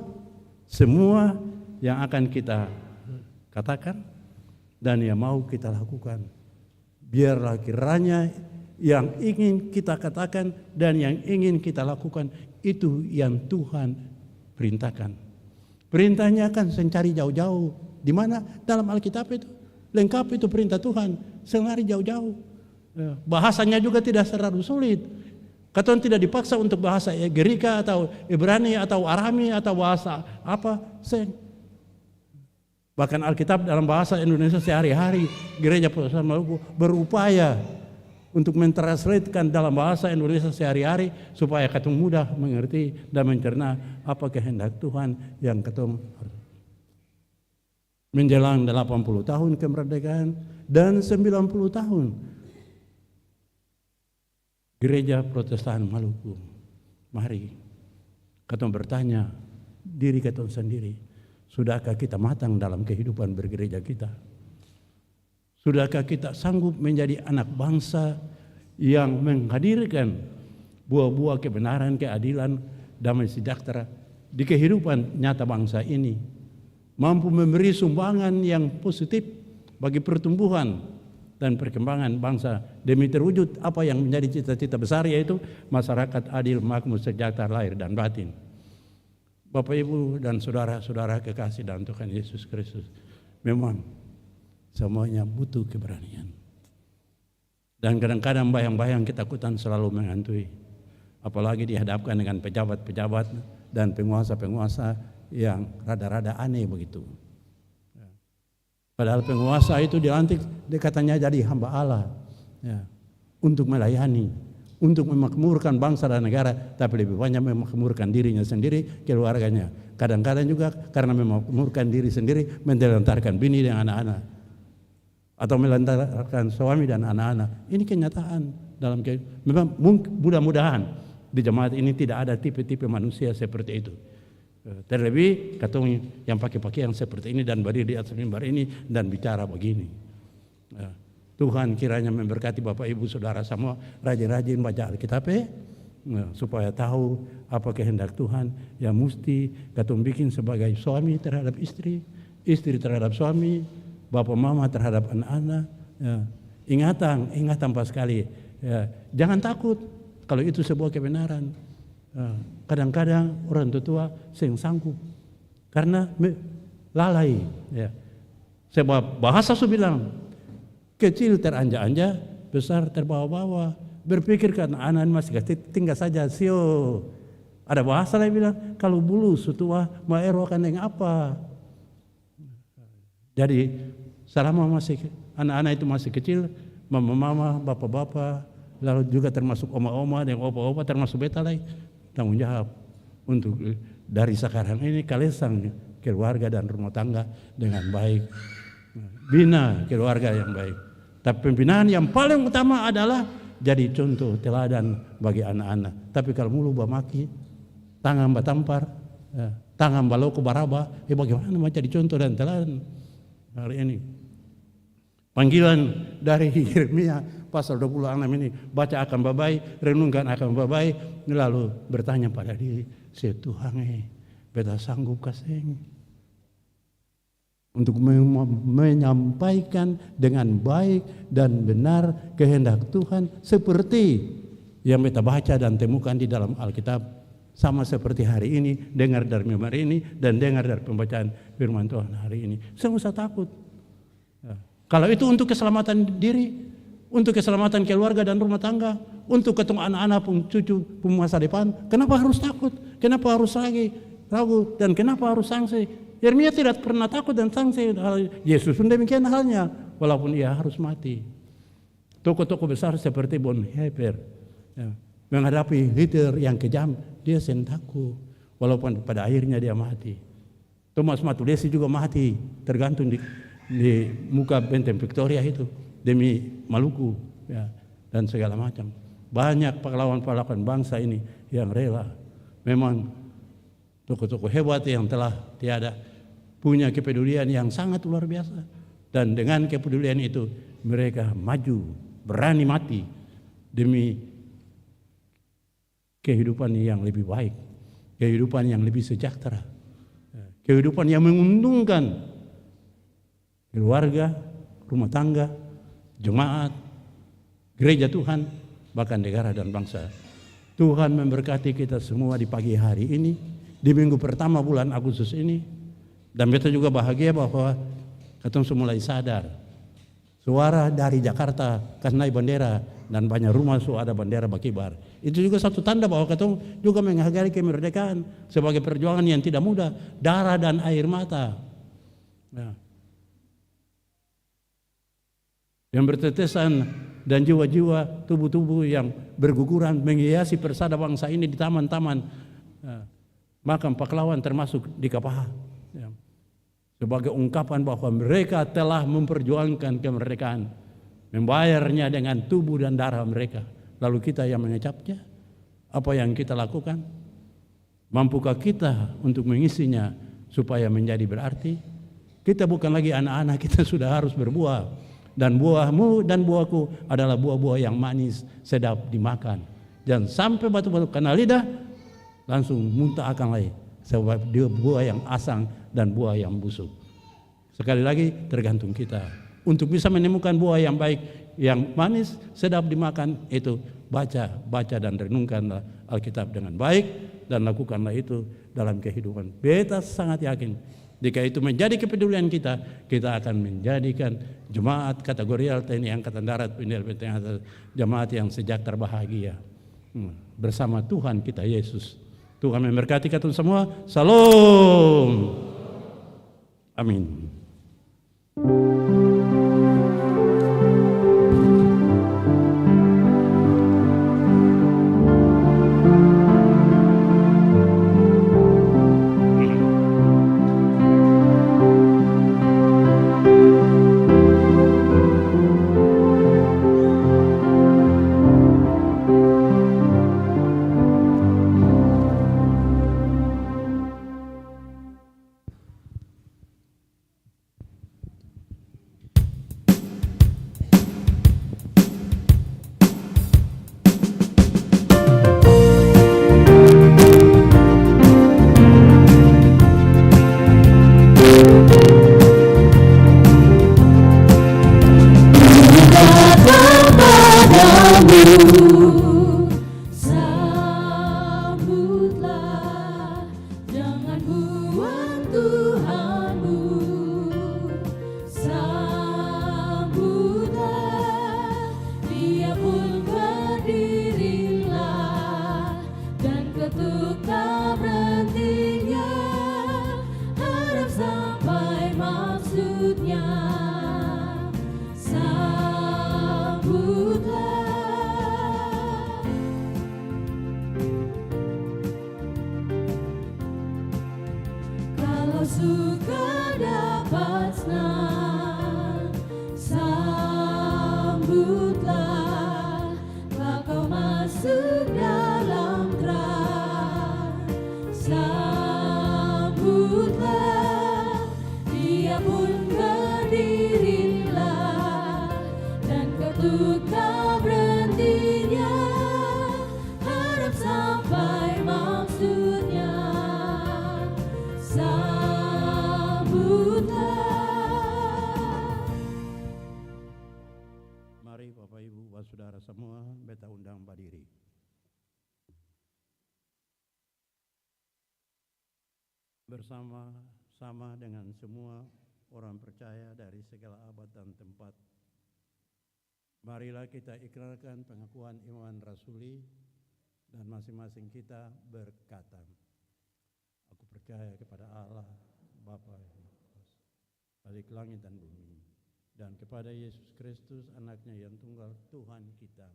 yang akan kita katakan dan yang mau kita lakukan. Biarlah kiranya yang ingin kita katakan dan yang ingin kita lakukan, itu yang Tuhan perintahkan. Perintahnya kan mencari jauh-jauh. Di mana? Dalam Alkitab itu. Lengkap itu perintah Tuhan. Senari jauh-jauh. Bahasanya juga tidak terlalu sulit. Katakan tidak dipaksa untuk bahasa Gerika atau Ibrani atau Arami atau bahasa apa. Bahkan Alkitab dalam bahasa Indonesia sehari-hari, Gereja Protestan Maluku berupaya untuk mentranslatekan dalam bahasa Indonesia sehari-hari supaya katong mudah mengerti dan mencerna apa kehendak Tuhan yang katong menjelang 80 tahun kemerdekaan dan 90 tahun Gereja Protestan Maluku. Mari katong bertanya diri katong sendiri, sudahkah kita matang dalam kehidupan bergereja kita? Sudahkah kita sanggup menjadi anak bangsa yang menghadirkan buah-buah kebenaran, keadilan, damai sejahtera di kehidupan nyata bangsa ini? Mampu memberi sumbangan yang positif bagi pertumbuhan dan perkembangan bangsa demi terwujud apa yang menjadi cita-cita besar, yaitu masyarakat adil, makmur, sejahtera lahir dan batin. Bapak, Ibu, dan saudara-saudara kekasih dalam Tuhan Yesus Kristus, memang semuanya butuh keberanian. Dan kadang-kadang bayang-bayang ketakutan selalu menghantui, apalagi dihadapkan dengan pejabat-pejabat dan penguasa-penguasa yang rada-rada aneh begitu. Padahal penguasa itu dilantik, dia katanya jadi hamba Allah, ya, untuk melayani, untuk memakmurkan bangsa dan negara, tapi lebih banyak memakmurkan dirinya sendiri, keluarganya. Kadang-kadang juga karena memakmurkan diri sendiri, menelantarkan bini dan anak-anak, atau melantarkan suami dan anak-anak. Ini kenyataan dalam memang mudah-mudahan di jemaat ini tidak ada tipe-tipe manusia seperti itu. Terlebih katong yang pakai pakaian seperti ini dan berdiri di atas mimbar ini dan bicara begini. Tuhan kiranya memberkati Bapak, Ibu, Saudara semua, rajin-rajin baca Alkitab supaya tahu apa kehendak Tuhan yang mesti katong bikin sebagai suami terhadap istri, istri terhadap suami, bapak mama terhadap anak-anak. Ingatan pas sekali. Jangan takut kalau itu sebuah kebenaran. Kadang-kadang orang tua sing sanggup karena lalai, ya. Sebab bahasa su bilang kecil teranja-anja, besar terbawa-bawa. Berpikir karena anak masih tinggal saja, sio. Ada bahasa lain bilang kalau bulu su tua maero akan yang apa. Jadi selama masih anak-anak itu masih kecil, mama-mama, bapak-bapak, lalu juga termasuk oma-oma dan opa-opa, termasuk beta lagi, tanggung jawab untuk dari sekarang ini kalian keluarga dan rumah tangga dengan baik, bina keluarga yang baik. Tapi pembinaan yang paling utama adalah jadi contoh teladan bagi anak-anak. Tapi kalau mulu bamaki, tangan batampar, tangan baloko baraba, bagaimana mau jadi contoh dan teladan hari ini? Panggilan dari Yeremia pasal 26 ini, baca akan babai, renungkan akan babai, lalu bertanya pada diri, Tuhan beta sanggup kasih untuk menyampaikan dengan baik dan benar kehendak Tuhan seperti yang beta baca dan temukan di dalam Alkitab, sama seperti hari ini dengar dari mimbar ini dan dengar dari pembacaan firman Tuhan hari ini. Saya usah takut. Kalau itu untuk keselamatan diri, untuk keselamatan keluarga dan rumah tangga, untuk ketemu anak-anak pun cucu pun masa depan, kenapa harus takut? Kenapa harus ragu? Dan kenapa harus sanksi? Yeremia tidak pernah takut dan sanksi. Yesus pun demikian halnya, walaupun ia harus mati. Tokoh-tokoh besar seperti Bonhoeffer, menghadapi Hitler yang kejam, dia sentakut, walaupun pada akhirnya dia mati. Thomas Matulesi juga mati, tergantung di muka benteng Victoria itu demi Maluku, ya, dan segala macam. Banyak pahlawan-pahlawan bangsa ini yang rela. Memang tokoh-tokoh hebat yang telah tiada punya kepedulian yang sangat luar biasa, dan dengan kepedulian itu mereka maju, berani mati demi kehidupan yang lebih baik, kehidupan yang lebih sejahtera, kehidupan yang menguntungkan keluarga, rumah tangga, jemaat, gereja Tuhan, bahkan negara dan bangsa. Tuhan memberkati kita semua di pagi hari ini, di minggu pertama bulan Agustus ini. Dan kita juga bahagia bahwa kita mulai sadar suara dari Jakarta karena bendera dan banyak rumah ada bendera berkibar. Itu juga satu tanda bahwa kita juga menghargai kemerdekaan sebagai perjuangan yang tidak mudah, darah dan air mata. Nah, yang bertetesan dan jiwa-jiwa tubuh-tubuh yang berguguran menghiasi persada bangsa ini di taman-taman makam pahlawan termasuk di Kapaha, ya, sebagai ungkapan bahwa mereka telah memperjuangkan kemerdekaan, membayarnya dengan tubuh dan darah mereka. Lalu kita yang mengecapnya, apa yang kita lakukan? Mampukah kita untuk mengisinya supaya menjadi berarti? Kita bukan lagi anak-anak, kita sudah harus berbuah. Dan buahmu dan buahku adalah buah-buah yang manis, sedap dimakan. Jangan sampai batu-batu kena lidah, langsung muntah akan lagi. Sebab dia buah yang asam dan buah yang busuk. Sekali lagi tergantung kita. Untuk bisa menemukan buah yang baik, yang manis, sedap dimakan, itu baca dan renungkanlah Alkitab dengan baik dan lakukanlah itu dalam kehidupan. Beta sangat yakin jika itu menjadi kepedulian kita, kita akan menjadikan jemaat kategorial TNI Angkatan Darat, jemaat yang sejahtera bahagia bersama Tuhan kita Yesus. Tuhan memberkati kita semua. Salam. Amin.
Sambutlah, jangan buang Tuhanmu. Sambutlah, Dia pun berdirilah, dan ketuklah berhentinya, harap sampai maksudnya. Sambutlah. Kalau suka dapat senang, sambutlah, kau masuk dalam terang. Sambutlah, Dia pun berdirilah, dan ketuklah berhentinya, harap sampai maksudnya. Sambutlah.
Mari Bapak Ibu, saudara semua, beta undang berdiri. Bersama-sama dengan semua orang percaya dari segala abad dan tempat, marilah kita ikrarkan pengakuan iman rasuli dan masing-masing kita berkata, aku percaya kepada Allah, Bapa yang balik langit dan bumi, dan kepada Yesus Kristus, anaknya yang tunggal, Tuhan kita,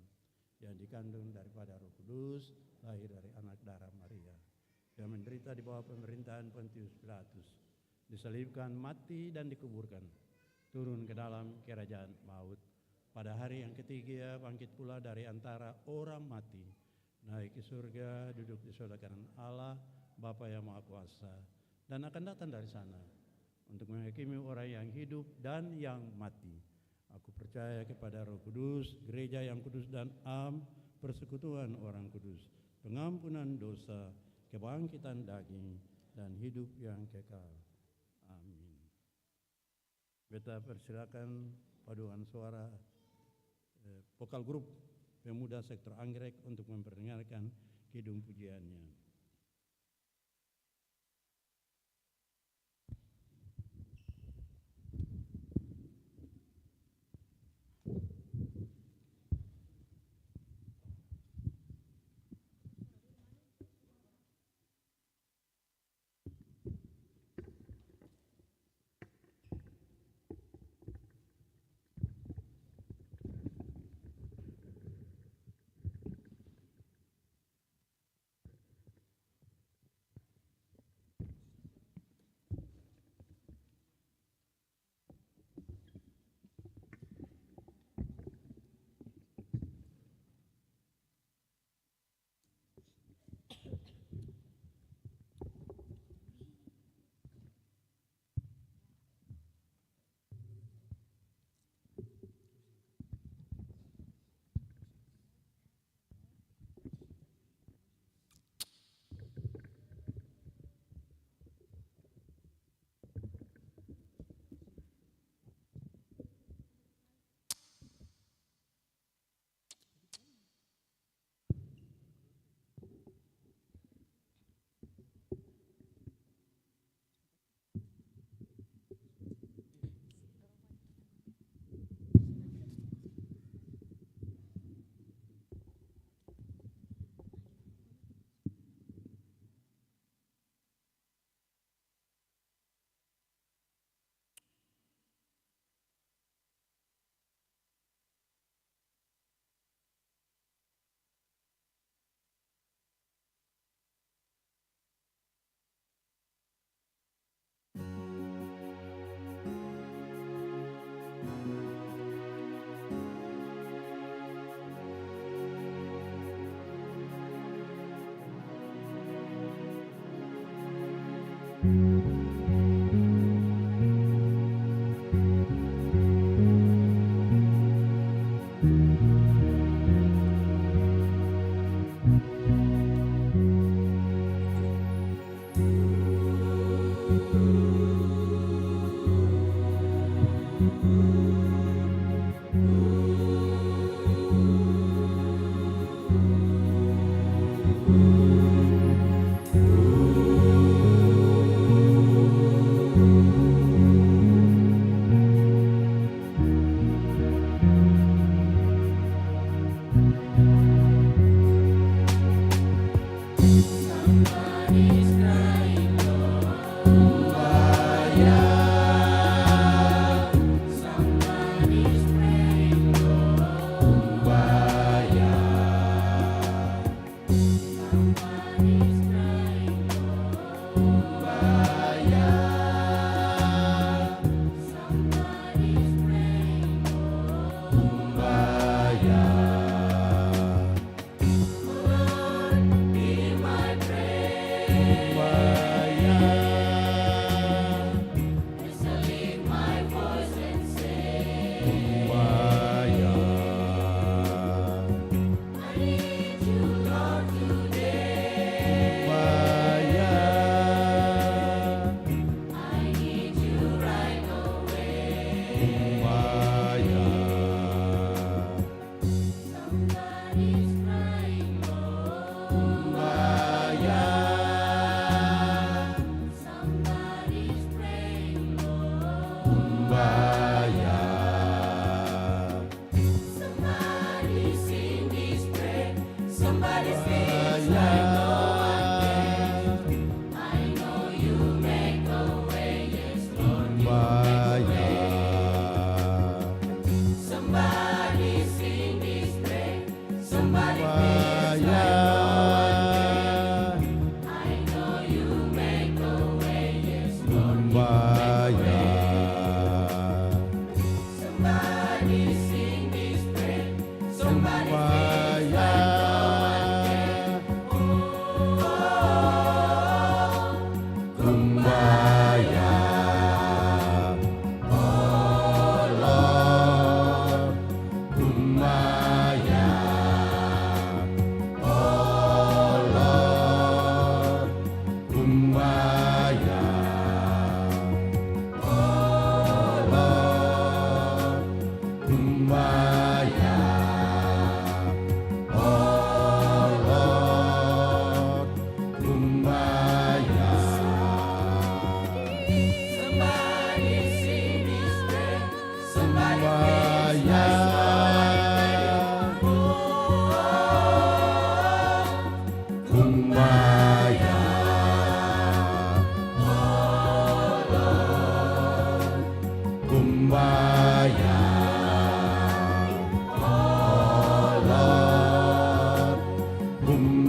yang dikandung daripada Roh Kudus, lahir dari anak darah Maria, yang menderita di bawah pemerintahan Pontius Pilatus, disalibkan, mati dan dikuburkan, turun ke dalam kerajaan maut. Pada hari yang ketiga bangkit pula dari antara orang mati, naik ke surga, duduk di sebelah kanan Allah, Bapa yang Maha Kuasa, dan akan datang dari sana untuk menghakimi orang yang hidup dan yang mati. Aku percaya kepada Roh Kudus, gereja yang kudus dan am, persekutuan orang kudus, pengampunan dosa, kebangkitan daging, dan hidup yang kekal. Amin. Beta persilakan paduan suara vokal grup pemuda sektor Anggrek untuk memperdengarkan kidung pujiannya.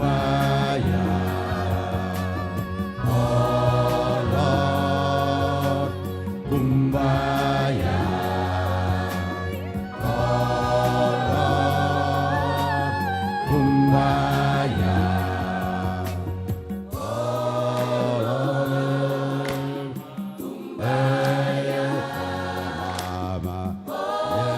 kumbaya, oh Lord, kumbaya, oh Lord, kumbaya, oh Lord, kumbaya, mama, mama,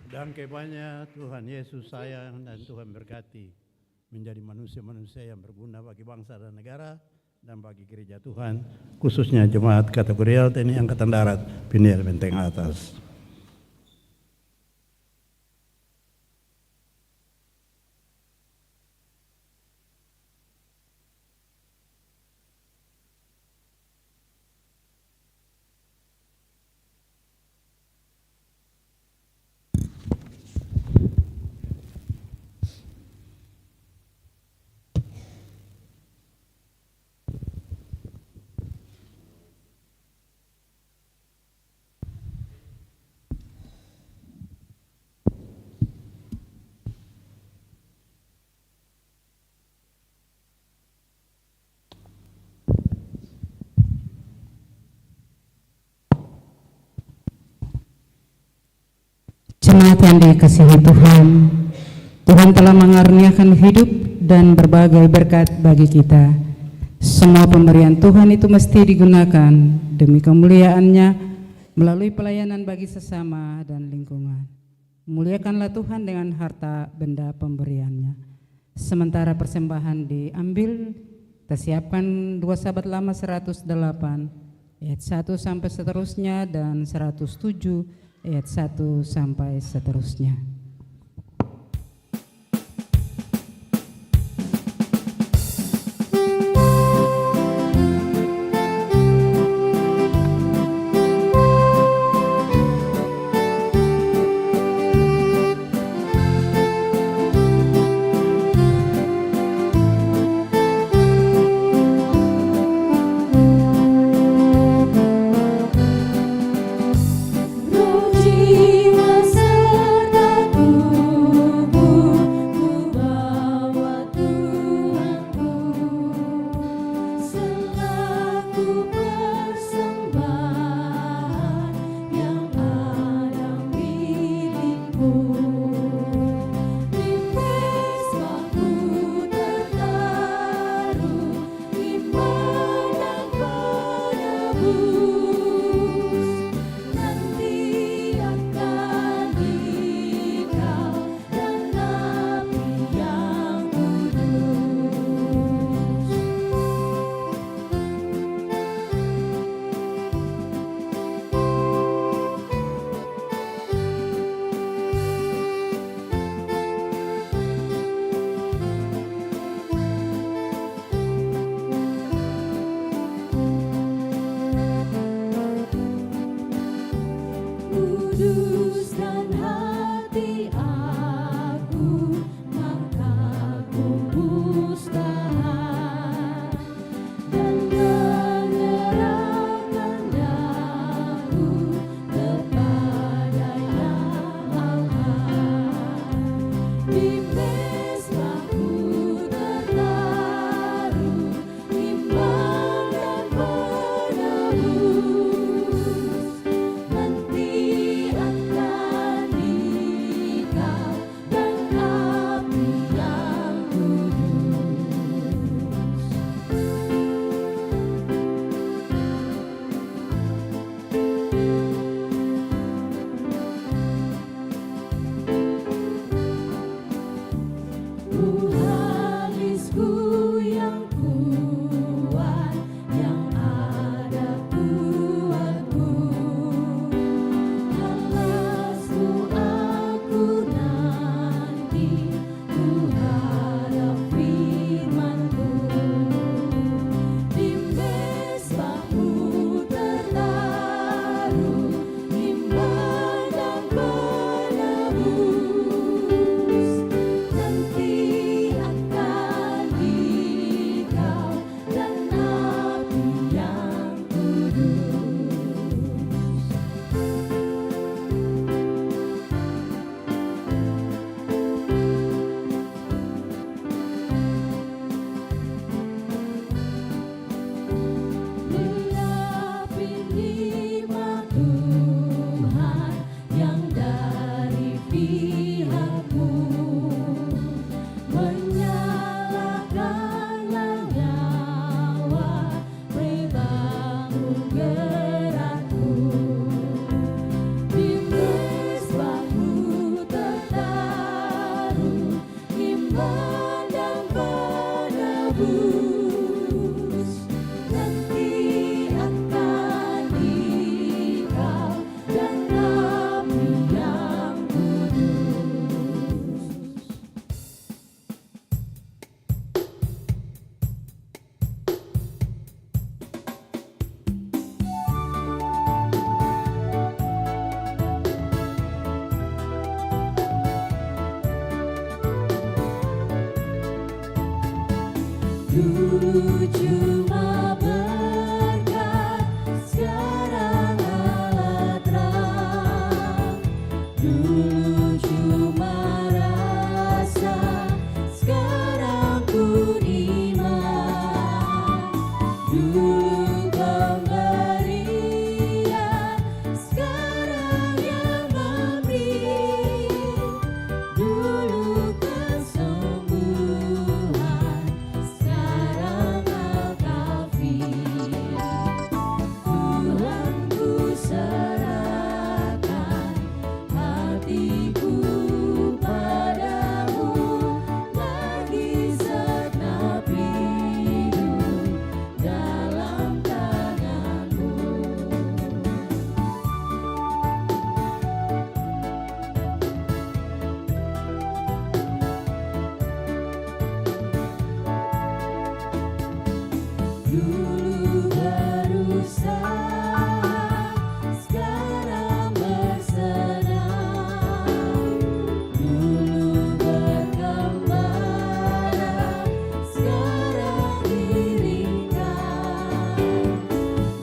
dan kebanya Tuhan Yesus sayang dan Tuhan berkati menjadi manusia-manusia yang berguna bagi bangsa dan negara dan bagi gereja Tuhan, khususnya jemaat kategorial TNI Angkatan Darat Piniel Benteng Atas.
Jemaat yang dikasihi Tuhan, Tuhan telah mengaruniakan hidup dan berbagai berkat bagi kita. Semua pemberian Tuhan itu mesti digunakan demi kemuliaan-Nya melalui pelayanan bagi sesama dan lingkungan. Muliakanlah Tuhan dengan harta benda pemberian-Nya. Sementara persembahan diambil, kita siapkan 2 Sahabat Lama 108 ayat 1 sampai seterusnya dan 107 ayat 1 sampai seterusnya.
Roh jiwa sertaku, ku bawa Tuhanku, selaku persembahan yang ada milikmu. Di mesbahku tertaruh iman dan penebus, nanti akan dikau dan api yang kudus. Dulu cuma berkat, sekarang Allah terang. Dulu cuma rasa, sekarang pun iman. Dulu pemberian, sekarang yang memberi. Dulu kesembuhan, sekarang al-kafir. Tuhan ku serahkan hatiku padamu, lagi segenap hidup dalam tangan-Mu. Dulu berusaha, sekarang bersenang. Dulu bergembara, sekarang diringkas.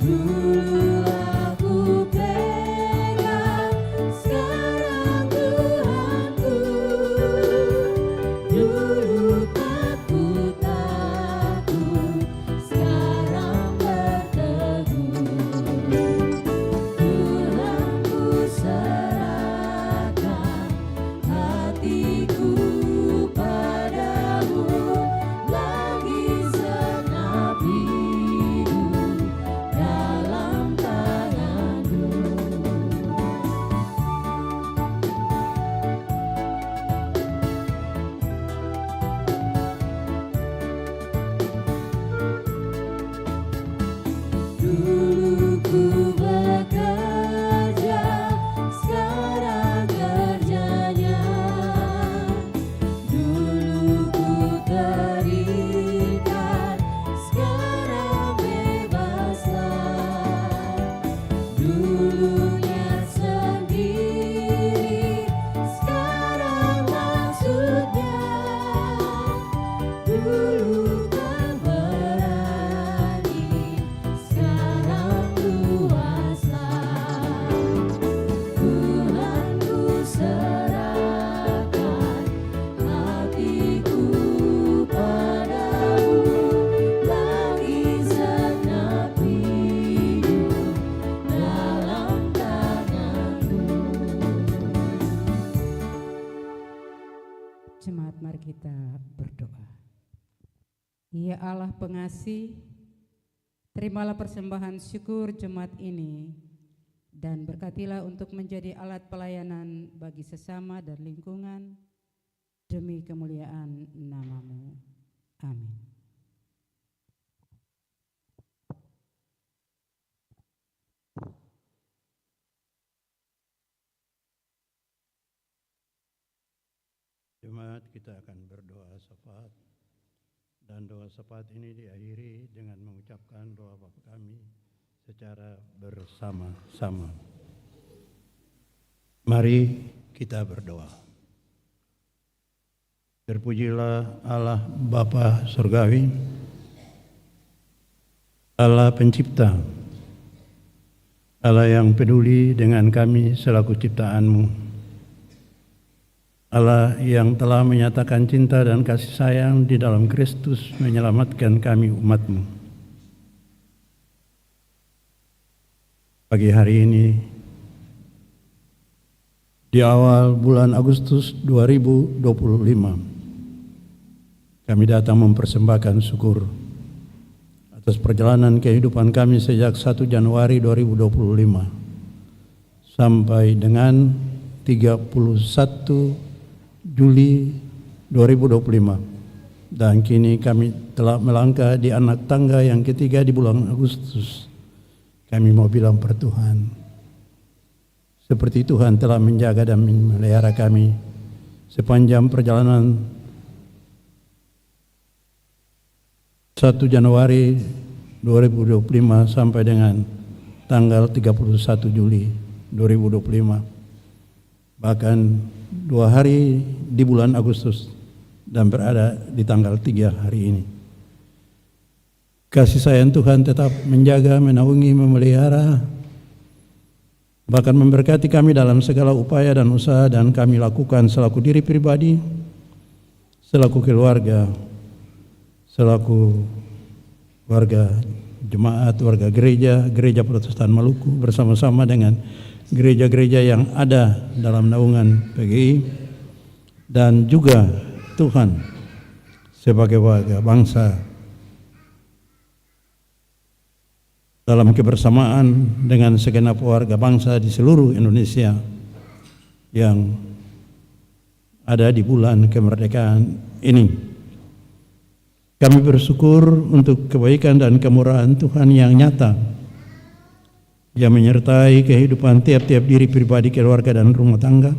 Dulu aku pegang, sekarang Tuhanku. Dulu takut, sekarang berteguh. Tuhan ku serahkan hatiku padamu, lagi segenap hidup dalam tangan-Mu. Dulu ku bekerja, sekarang kerjanya. Dulu ku terikat, sekarang bebaslah. Dulunya sendiri, sekarang maksudnya. Dulu kan berani, sekarang luaslah. Tuhan ku serahkan hatiku padamu, lagi segenap hidup dalam tangan-Mu.
Jemaat, mari kita berdoa. Ya Allah pengasih, terimalah persembahan syukur jemaat ini dan berkatilah untuk menjadi alat pelayanan bagi sesama dan lingkungan demi kemuliaan nama-Mu. Amin.
Jemaat, kita akan berdoa syafaat, dan doa syafaat ini diakhiri dengan mengucapkan doa Bapa kami secara bersama-sama. Mari kita berdoa. Terpujilah Allah Bapa Surgawi, Allah Pencipta, Allah yang peduli dengan kami selaku ciptaan-Mu, Allah yang telah menyatakan cinta dan kasih sayang di dalam Kristus menyelamatkan kami umat-Mu. Pagi hari ini, di awal bulan Agustus 2025, kami datang mempersembahkan syukur atas perjalanan kehidupan kami sejak 1 Januari 2025 sampai dengan 31 Juli 2025, dan kini kami telah melangkah di anak tangga yang ketiga di bulan Agustus. Kami mau bilang per Tuhan, seperti Tuhan telah menjaga dan memelihara kami sepanjang perjalanan 1 Januari 2025 sampai dengan tanggal 31 Juli 2025, bahkan 2 hari di bulan Agustus dan berada di tanggal 3 hari ini. kasih sayang Tuhan tetap menjaga, menaungi, memelihara, bahkan memberkati kami dalam segala upaya dan usaha dan kami lakukan selaku diri pribadi, selaku keluarga, selaku warga jemaat, warga gereja, Gereja Protestan Maluku bersama-sama dengan gereja-gereja yang ada dalam naungan PGI, dan juga Tuhan sebagai warga bangsa dalam kebersamaan dengan segenap warga bangsa di seluruh Indonesia yang ada di bulan kemerdekaan ini. Kami bersyukur untuk kebaikan dan kemurahan Tuhan yang nyata yang menyertai kehidupan tiap-tiap diri pribadi, keluarga, dan rumah tangga.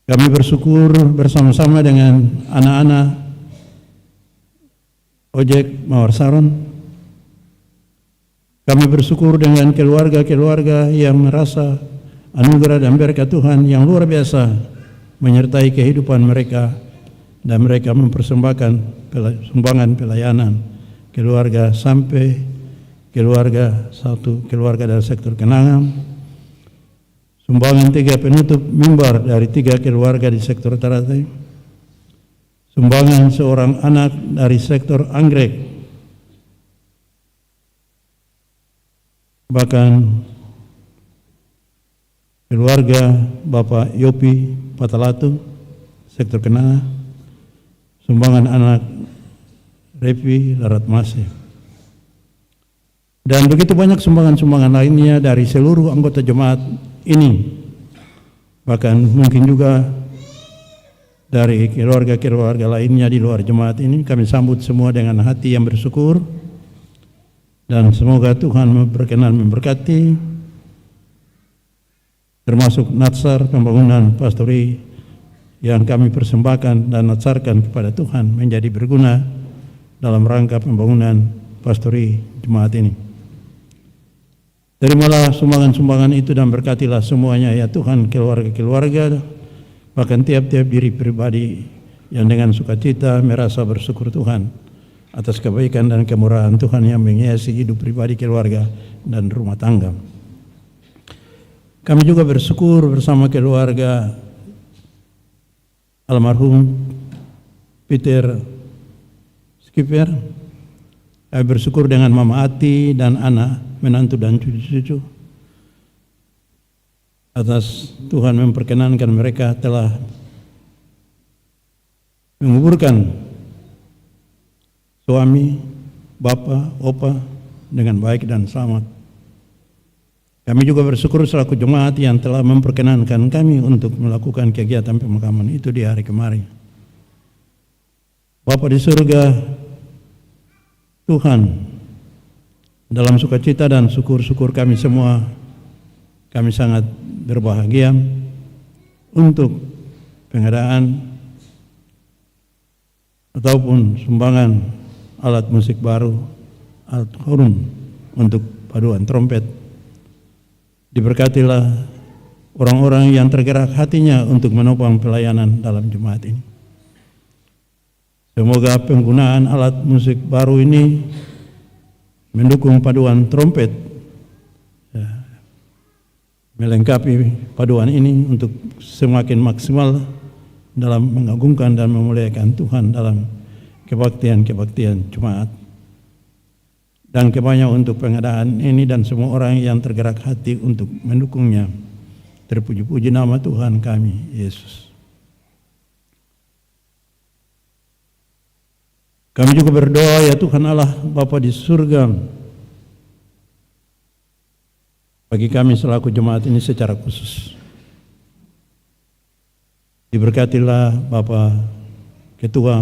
Kami bersyukur bersama-sama dengan anak-anak Ojek Mawar Saron. Kami bersyukur dengan keluarga-keluarga yang merasa anugerah dan berkat Tuhan yang luar biasa menyertai kehidupan mereka, dan mereka mempersembahkan sumbangan pelayanan keluarga sampai keluarga, satu keluarga dari sektor Kenanga, sumbangan 3 penutup mimbar dari 3 keluarga di sektor Taratai, sumbangan seorang anak dari sektor Anggrek, bahkan keluarga Bapak Yopi Patalatu, sektor Kenanga, sumbangan anak Revi Larat Masih, dan begitu banyak sumbangan-sumbangan lainnya dari seluruh anggota jemaat ini, bahkan mungkin juga dari keluarga-keluarga lainnya di luar jemaat ini. Kami sambut semua dengan hati yang bersyukur, dan semoga Tuhan berkenan memberkati, termasuk natsar pembangunan pastori yang kami persembahkan dan natsarkan kepada Tuhan menjadi berguna dalam rangka pembangunan pastori jemaat ini. Terimalah sumbangan-sumbangan itu dan berkatilah semuanya ya Tuhan, keluarga-keluarga, bahkan tiap-tiap diri pribadi yang dengan sukacita merasa bersyukur Tuhan atas kebaikan dan kemurahan Tuhan yang menghiasi hidup pribadi, keluarga, dan rumah tangga. Kami juga bersyukur bersama keluarga almarhum Peter Skipper. Kami bersyukur dengan Mama Ati dan anak, menantu dan cucu-cucu, atas Tuhan memperkenankan mereka telah menguburkan suami, bapa, opa dengan baik dan selamat. Kami juga bersyukur selaku jemaat yang telah memperkenankan kami untuk melakukan kegiatan pemakaman itu di hari kemarin. Bapa di surga, Tuhan, dalam sukacita dan syukur-syukur kami semua, kami sangat berbahagia untuk pengadaan ataupun sumbangan alat musik baru, alat horn untuk paduan trompet. Diberkatilah orang-orang yang tergerak hatinya untuk menopang pelayanan dalam jemaat ini. Semoga penggunaan alat musik baru ini mendukung paduan trompet, melengkapi paduan ini untuk semakin maksimal dalam mengagungkan dan memuliakan Tuhan dalam kebaktian-kebaktian jemaat. Dan kebanyakan untuk pengadaan ini dan semua orang yang tergerak hati untuk mendukungnya. Terpuji-puji nama Tuhan kami, Yesus. Kami juga berdoa ya Tuhan Allah Bapa di surga, bagi kami selaku jemaat ini secara khusus. Diberkatilah Bapak Ketua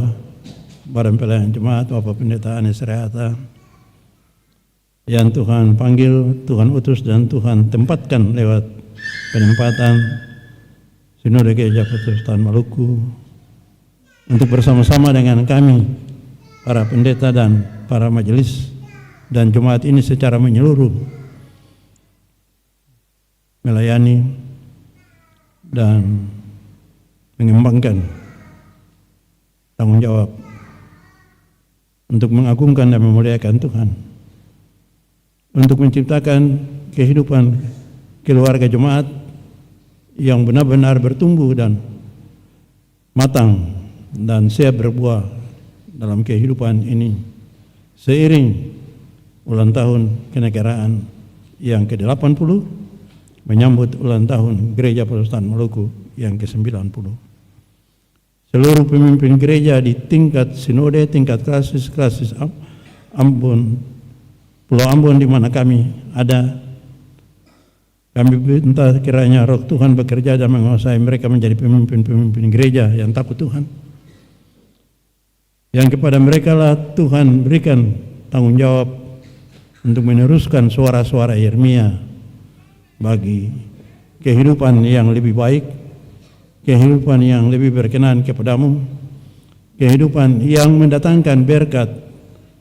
Badan Pelayanan Jemaat, Bapak Pendeta Anes Rehata, yang Tuhan panggil, Tuhan utus, dan Tuhan tempatkan lewat penempatan Sinode Gereja Protestan Maluku untuk bersama-sama dengan kami, para pendeta dan para majelis dan jemaat ini secara menyeluruh melayani dan mengembangkan tanggung jawab untuk mengagungkan dan memuliakan Tuhan, untuk menciptakan kehidupan keluarga jemaat yang benar-benar bertumbuh dan matang dan siap berbuah dalam kehidupan ini seiring ulang tahun kenegaraan yang ke-80 menyambut ulang tahun Gereja Protestan Maluku yang ke-90. Seluruh pemimpin gereja di tingkat sinode, tingkat klasis Ambon, Pulau Ambon di mana kami ada, kami minta kiranya Roh Tuhan bekerja dan menguasai mereka menjadi pemimpin-pemimpin gereja yang takut Tuhan. Yang kepada mereka lah Tuhan berikan tanggung jawab untuk meneruskan suara-suara Yeremia bagi kehidupan yang lebih baik, kehidupan yang lebih berkenan kepadamu, kehidupan yang mendatangkan berkat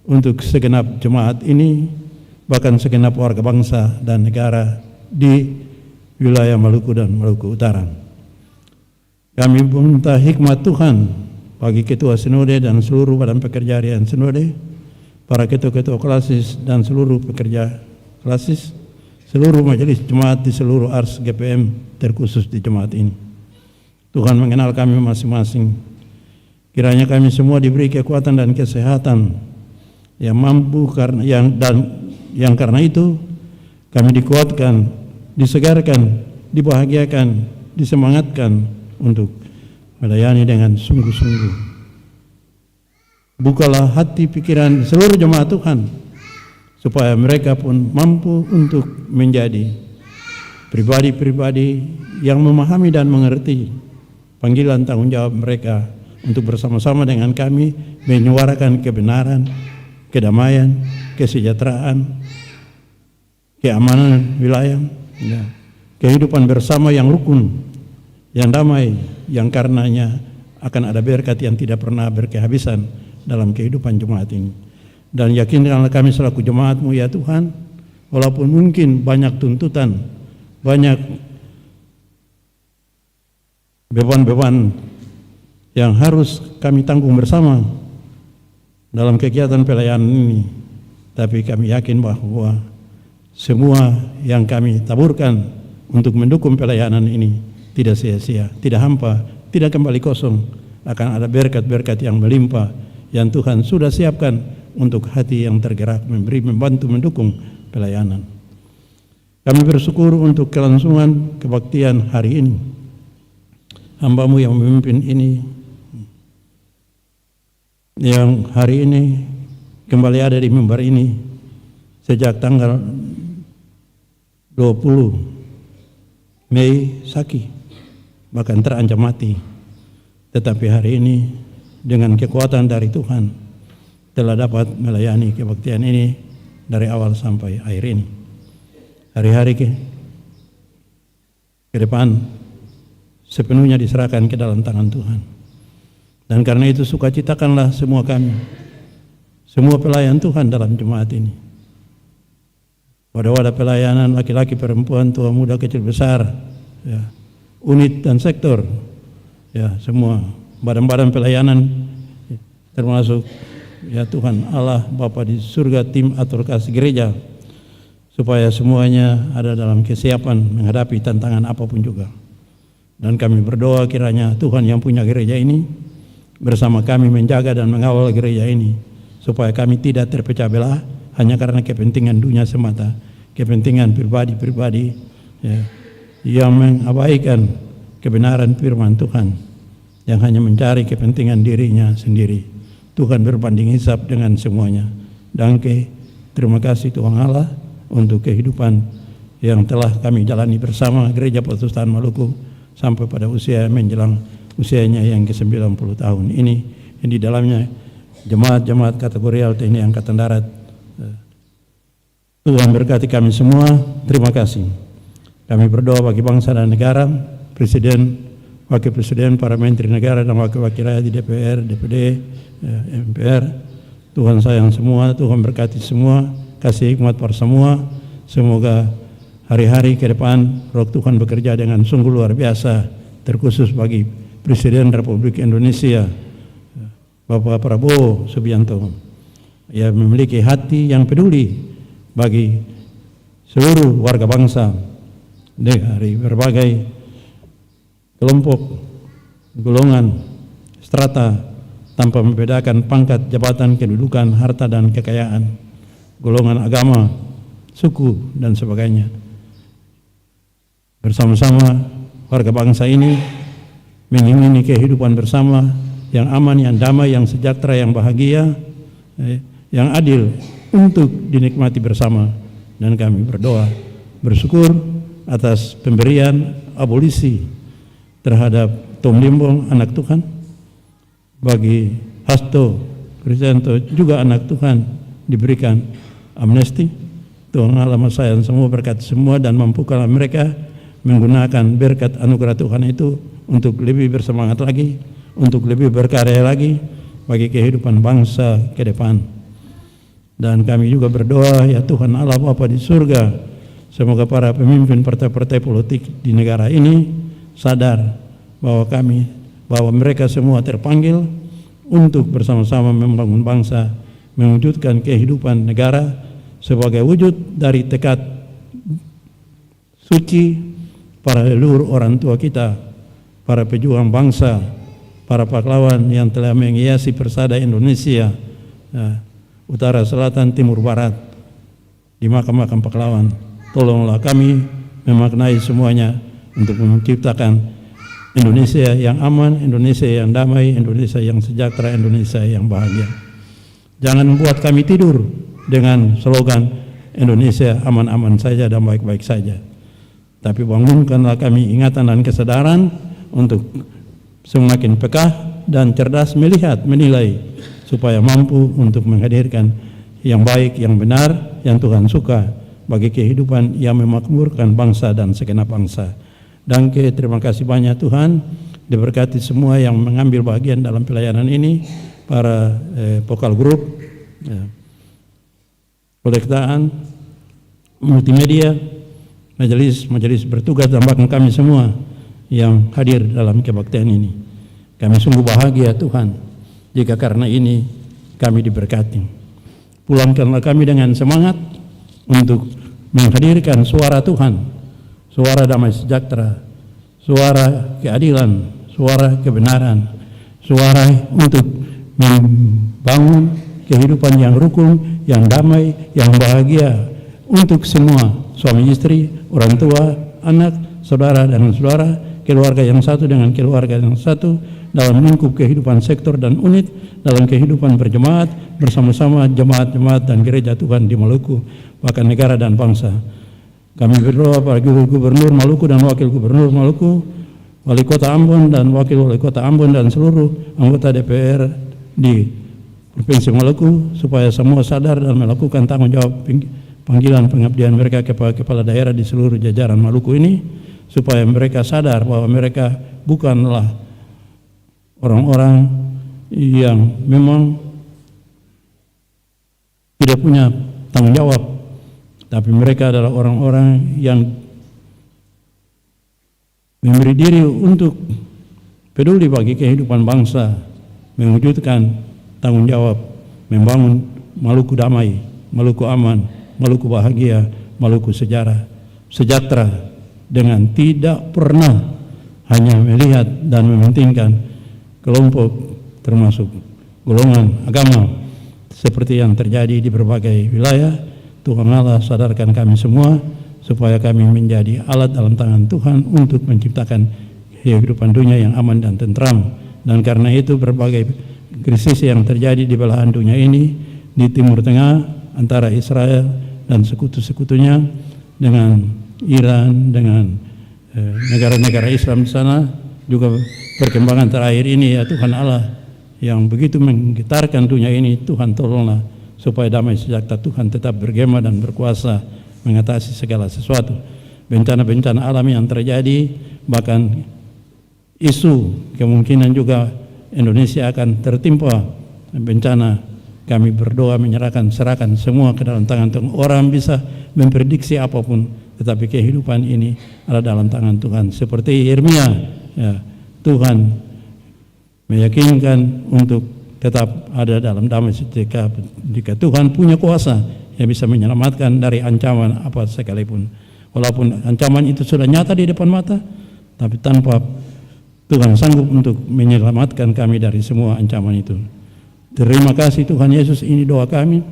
untuk segenap jemaat ini, bahkan segenap warga bangsa dan negara di wilayah Maluku dan Maluku Utara. Kami meminta hikmat Tuhan bagi ketua sinode dan seluruh badan pekerja harian sinode, para ketua-ketua klasis dan seluruh pekerja klasis, seluruh majelis jemaat di seluruh ars GPM terkhusus di jemaat ini. Tuhan mengenal kami masing-masing. Kiranya kami semua diberi kekuatan dan kesehatan yang mampu yang karena itu kami dikuatkan, disegarkan, dibahagiakan, disemangatkan untuk melayani dengan sungguh-sungguh. Bukalah hati pikiran seluruh jemaat Tuhan supaya mereka pun mampu untuk menjadi pribadi-pribadi yang memahami dan mengerti panggilan tanggung jawab mereka untuk bersama-sama dengan kami menyuarakan kebenaran, kedamaian, kesejahteraan, keamanan wilayah, kehidupan bersama yang rukun, yang damai, yang karenanya akan ada berkat yang tidak pernah berkehabisan dalam kehidupan jemaat ini. Dan yakinkanlah kami selaku jemaat-Mu ya Tuhan, walaupun mungkin banyak tuntutan, banyak beban-beban yang harus kami tanggung bersama dalam kegiatan pelayanan ini, tapi kami yakin bahwa semua yang kami taburkan untuk mendukung pelayanan ini tidak sia-sia, tidak hampa, tidak kembali kosong, akan ada berkat-berkat yang melimpah yang Tuhan sudah siapkan untuk hati yang tergerak membantu mendukung pelayanan. Kami bersyukur untuk kelangsungan kebaktian hari ini. Hamba-Mu yang memimpin ini, yang hari ini kembali ada di mimbar ini sejak tanggal 20 Mei sakit, bahkan terancam mati. Tetapi hari ini dengan kekuatan dari Tuhan telah dapat melayani kebaktian ini dari awal sampai akhir ini. Hari-hari ke depan sepenuhnya diserahkan ke dalam tangan Tuhan. Dan karena itu sukacitakanlah semua kami, semua pelayan Tuhan dalam jemaat ini. Wadah-wadah pelayanan laki-laki, perempuan, tua, muda, kecil, besar, ya, unit dan sektor, ya, semua badan-badan pelayanan, termasuk ya Tuhan Allah Bapa di surga, tim advokasi gereja, supaya semuanya ada dalam kesiapan menghadapi tantangan apapun juga. Dan kami berdoa kiranya Tuhan yang punya gereja ini bersama kami menjaga dan mengawal gereja ini, supaya kami tidak terpecah belah hanya karena kepentingan dunia semata, kepentingan pribadi-pribadi, ya, yang mengabaikan kebenaran firman Tuhan, yang hanya mencari kepentingan dirinya sendiri. Tuhan berbanding hisab dengan semuanya. Terima kasih Tuhan Allah untuk kehidupan yang telah kami jalani bersama Gereja Protestan Maluku sampai pada usia menjelang usianya yang ke-90 tahun ini. Yang di dalamnya jemaat-jemaat kategorial TNI Angkatan Darat. Tuhan berkati kami semua. Terima kasih. Kami berdoa bagi bangsa dan negara, Presiden, Wakil Presiden, para Menteri Negara dan Wakil-Wakil Rakyat di DPR, DPD, MPR. Tuhan sayang semua, Tuhan berkati semua, kasih hikmat para semua. Semoga hari-hari ke depan Roh Tuhan bekerja dengan sungguh luar biasa, terkhusus bagi Presiden Republik Indonesia, Bapak Prabowo Subianto. ia memiliki hati yang peduli bagi seluruh warga bangsa dari berbagai kelompok, golongan, strata, tanpa membedakan pangkat, jabatan, kedudukan, harta dan kekayaan, golongan agama, suku dan sebagainya. Bersama-sama warga bangsa ini mengingini kehidupan bersama yang aman, yang damai, yang sejahtera, yang bahagia, yang adil untuk dinikmati bersama. Dan kami berdoa, bersyukur atas pemberian abolisi terhadap Tom Limbong, anak Tuhan, bagi Hasto Kristianto juga anak Tuhan diberikan amnesti. Tuhan Allah Maha semua berkat semua dan mampukanlah mereka menggunakan berkat anugerah Tuhan itu untuk lebih bersemangat lagi, untuk lebih berkarya lagi bagi kehidupan bangsa ke depan. Dan kami juga berdoa, ya Tuhan Allah Bapa di surga, semoga para pemimpin partai-partai politik di negara ini sadar bahwa mereka semua terpanggil untuk bersama-sama membangun bangsa, mewujudkan kehidupan negara sebagai wujud dari tekad suci para leluhur orang tua kita, para pejuang bangsa, para pahlawan yang telah menghiasi persada Indonesia, utara, selatan, timur, barat, di makam-makam pahlawan. Tolonglah kami memaknai semuanya untuk menciptakan Indonesia yang aman, Indonesia yang damai, Indonesia yang sejahtera, Indonesia yang bahagia. Jangan membuat kami tidur dengan slogan Indonesia aman-aman saja dan baik-baik saja. Tapi bangunkanlah kami ingatan dan kesadaran untuk semakin peka dan cerdas melihat, menilai, supaya mampu untuk menghadirkan yang baik, yang benar, yang Tuhan suka bagi kehidupan yang memakmurkan bangsa dan segenap bangsa. Dan terima kasih banyak Tuhan, diberkati semua yang mengambil bagian dalam pelayanan ini, para vokal grup, kolektaan, multimedia, majelis bertugas, dan bahkan kami semua yang hadir dalam kebaktian ini. Kami sungguh bahagia Tuhan, jika karena ini kami diberkati. Pulangkanlah kami dengan semangat untuk menghadirkan suara Tuhan, suara damai sejahtera, suara keadilan, suara kebenaran, suara untuk membangun kehidupan yang rukun, yang damai, yang bahagia untuk semua suami istri, orang tua, anak, saudara dan saudara, keluarga yang satu dengan keluarga yang satu, dalam lingkup kehidupan sektor dan unit, dalam kehidupan berjemaat, bersama-sama jemaat-jemaat dan gereja Tuhan di Maluku, bahkan negara dan bangsa. Kami berdoa bagi Gubernur Maluku dan Wakil Gubernur Maluku, Wali Kota Ambon dan Wakil Wali Kota Ambon, dan seluruh anggota DPR di Provinsi Maluku, supaya semua sadar dan melakukan tanggung jawab panggilan pengabdian mereka kepada kepala daerah di seluruh jajaran Maluku ini, supaya mereka sadar bahwa mereka bukanlah orang-orang yang memang tidak punya tanggung jawab, tapi mereka adalah orang-orang yang memberi diri untuk peduli bagi kehidupan bangsa, mewujudkan tanggung jawab, membangun Maluku damai, Maluku aman, Maluku bahagia, Maluku sejahtera, dengan tidak pernah hanya melihat dan mementingkan kelompok termasuk golongan agama seperti yang terjadi di berbagai wilayah. Tuhan Allah sadarkan kami semua supaya kami menjadi alat dalam tangan Tuhan untuk menciptakan kehidupan dunia yang aman dan tentram. Dan karena itu berbagai krisis yang terjadi di belahan dunia ini, di Timur Tengah antara Israel dan sekutu-sekutunya, dengan Iran, dengan negara-negara Islam di sana, juga perkembangan terakhir ini, ya Tuhan Allah yang begitu menggetarkan dunia ini, Tuhan tolonglah supaya damai sejahtera Tuhan tetap bergema dan berkuasa mengatasi segala sesuatu. Bencana-bencana alam yang terjadi, bahkan isu kemungkinan juga Indonesia akan tertimpa bencana, kami berdoa serahkan semua ke dalam tangan Tuhan. Orang bisa memprediksi apapun, tetapi kehidupan ini ada dalam tangan Tuhan. Seperti Yeremia, ya, Tuhan meyakinkan untuk tetap ada dalam damai sejahtera jika Tuhan punya kuasa yang bisa menyelamatkan dari ancaman apa sekalipun. Walaupun ancaman itu sudah nyata di depan mata, tapi tanpa Tuhan sanggup untuk menyelamatkan kami dari semua ancaman itu. Terima kasih Tuhan Yesus, ini doa kami.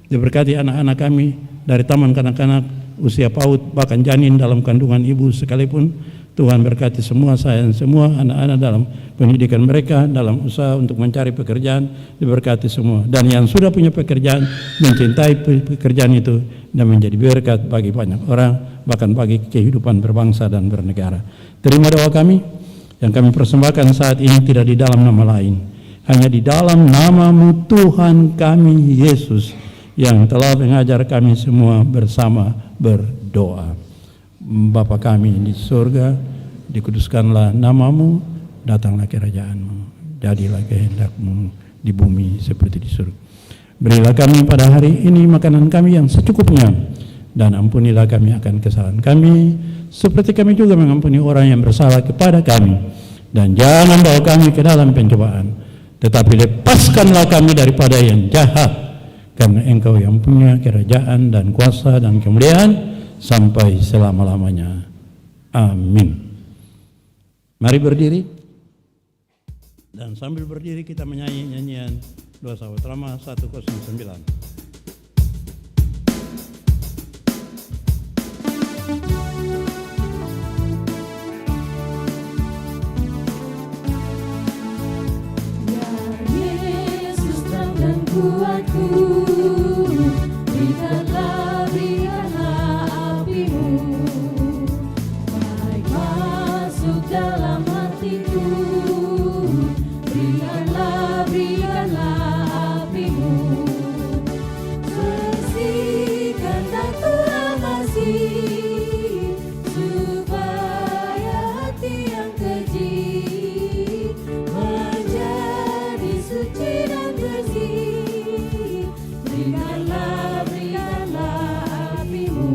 Diberkati anak-anak kami dari taman kanak-kanak, usia PAUD, bahkan janin dalam kandungan ibu sekalipun. Tuhan berkati semua saya dan semua anak-anak dalam pendidikan mereka, dalam usaha untuk mencari pekerjaan, diberkati semua. Dan yang sudah punya pekerjaan, mencintai pekerjaan itu dan menjadi berkat bagi banyak orang, bahkan bagi kehidupan berbangsa dan bernegara. Terima doa kami yang kami persembahkan saat ini tidak di dalam nama lain, hanya di dalam nama-Mu Tuhan kami Yesus yang telah mengajar kami semua bersama berdoa. Bapa kami di surga, dikuduskanlah nama-Mu, datanglah kerajaan-Mu, jadilah kehendak-Mu di bumi seperti di surga. Berilah kami pada hari ini makanan kami yang secukupnya, dan ampunilah kami akan kesalahan kami, seperti kami juga mengampuni orang yang bersalah kepada kami. Dan jangan bawa kami ke dalam pencobaan, tetapi lepaskanlah kami daripada yang jahat, karena Engkau yang punya kerajaan dan kuasa dan kemuliaan sampai selama-lamanya. Amin. Mari berdiri, dan sambil berdiri kita menyanyi nyanyian Doa Sahabat Rama 109.
Yesus terang dan kuatku, berikanlah api-Mu, baik masuk dalam hatiku. Berikanlah api-Mu, bersihkan aku amasi, supaya hati yang keji menjadi suci dan bersih. Berikanlah api-Mu.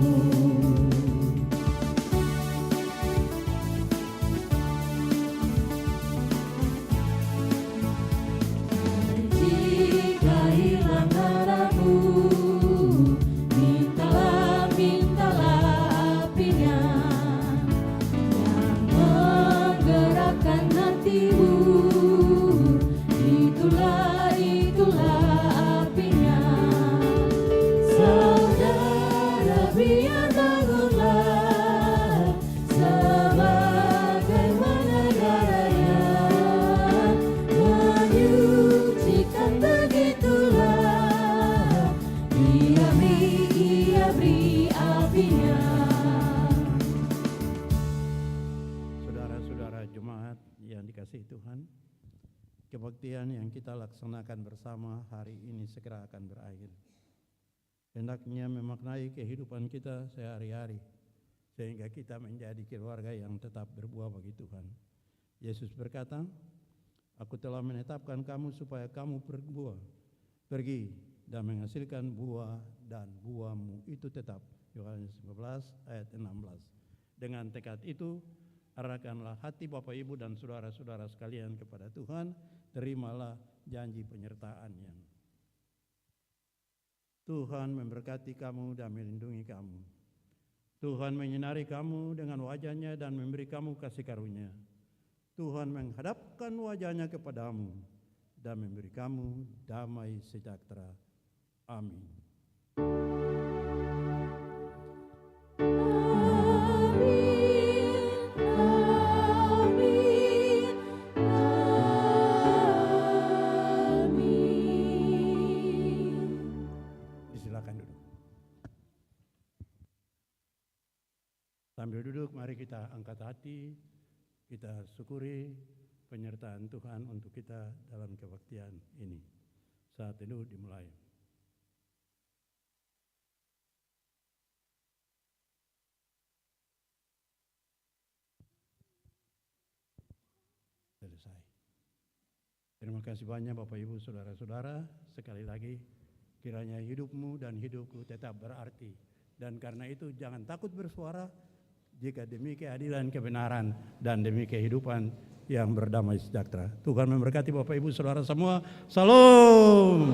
Jika hilang harapmu, mintalah apinya yang menggerakkan hatimu. Itulah apinya. Saudara, biar bangunlah sebagaimana darahnya menyucikan, begitulah Ia beri apinya.
Saudara-saudara jemaat yang dikasihi Tuhan, kebaktian yang kita laksanakan bersama hari ini segera akan berakhir. Hendaknya memaknai kehidupan kita sehari-hari, sehingga kita menjadi keluarga yang tetap berbuah bagi Tuhan. Yesus berkata, Aku telah menetapkan kamu supaya kamu berbuah. Pergi dan menghasilkan buah, dan buahmu itu tetap. Yohanes 15 ayat 16. Dengan tekad itu, arahkanlah hati Bapak Ibu dan saudara-saudara sekalian kepada Tuhan. Terimalah janji penyertaannya. Tuhan memberkati kamu dan melindungi kamu. Tuhan menyinari kamu dengan wajah-Nya dan memberi kamu kasih karunia. Tuhan menghadapkan wajah-Nya kepadamu dan memberi kamu damai sejahtera. Amin. Silakan duduk. Sambil duduk, mari kita angkat hati, kita syukuri penyertaan Tuhan untuk kita dalam kebaktian ini. Saat teduh dimulai. Selesai. Terima kasih banyak Bapak Ibu Saudara-saudara. Sekali lagi, kiranya hidupmu dan hidupku tetap berarti. Dan karena itu jangan takut bersuara, jika demi keadilan, kebenaran, dan demi kehidupan yang berdamai sejahtera. Tuhan memberkati Bapak Ibu Saudara semua. Salam.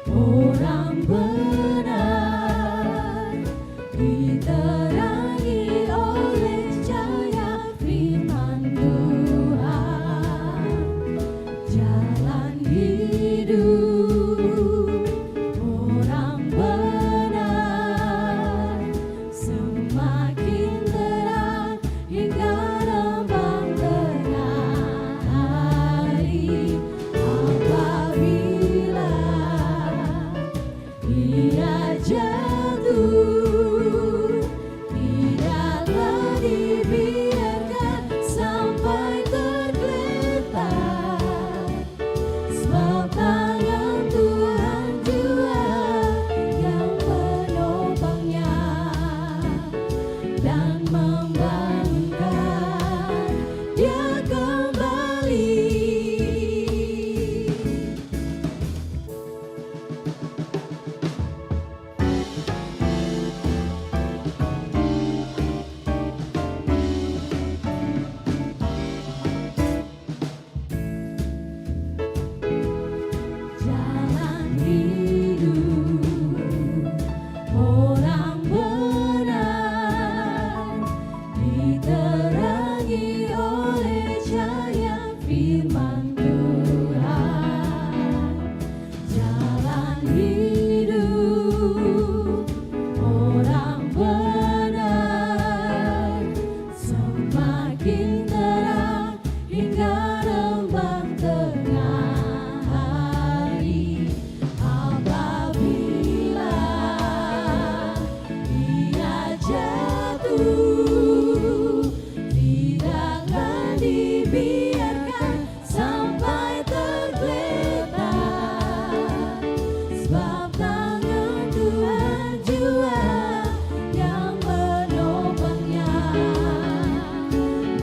Orang benar diterangi oleh cahaya firman Tuhan. Jalan hidup orang benar semakin terang hingga rembang tengah hari. Apabila ia jatuh, tidaklah dibiarkan sampai tergeletak, sebab tangan Tuhan jua yang menopangnya dan membangunkan dia kembali. Jalan hidup orang benar diterangi oleh cahaya firman Tuhan. Jalan hidup orang benar semakin terang hingga rembang tengah hari. Apabila ia jatuh, tidaklah dibiarkan sampai tergeletak, sebab tangan Tuhan jua yang menopangnya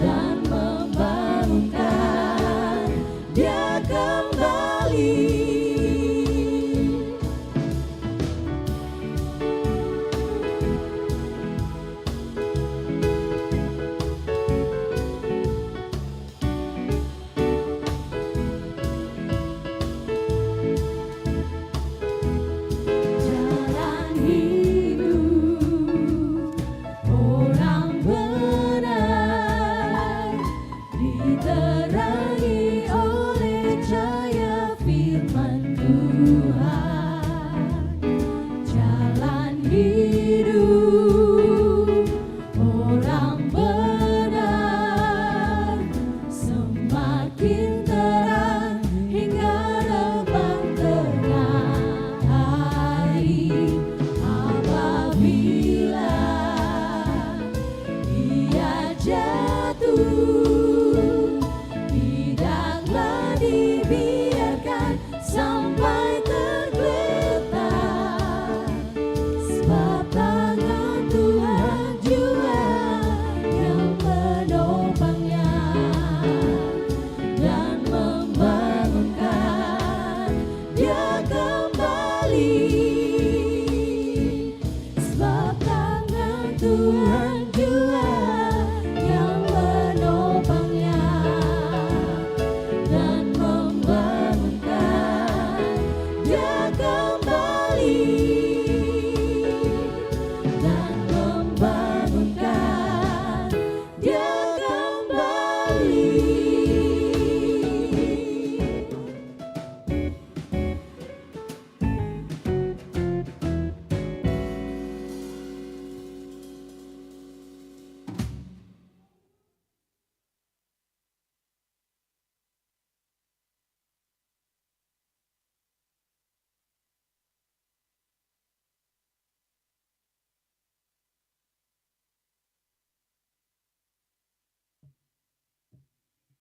dan membangunkan dia kembali. Jalan hidup orang benar diterangi oleh cahaya firman Tuhan. Jalan hidup orang benar semakin terang hingga rembang tengah hari. Apabila ia jatuh, tidaklah dibiarkan sampai tergeletak, sebab tangan Tuhan jua yang menopangnya dan membangunkan dia kembali, sebab tangan Tuhan jua yang menopangnya dan membangunkan dia kembali, dan membangunkan dia kembali.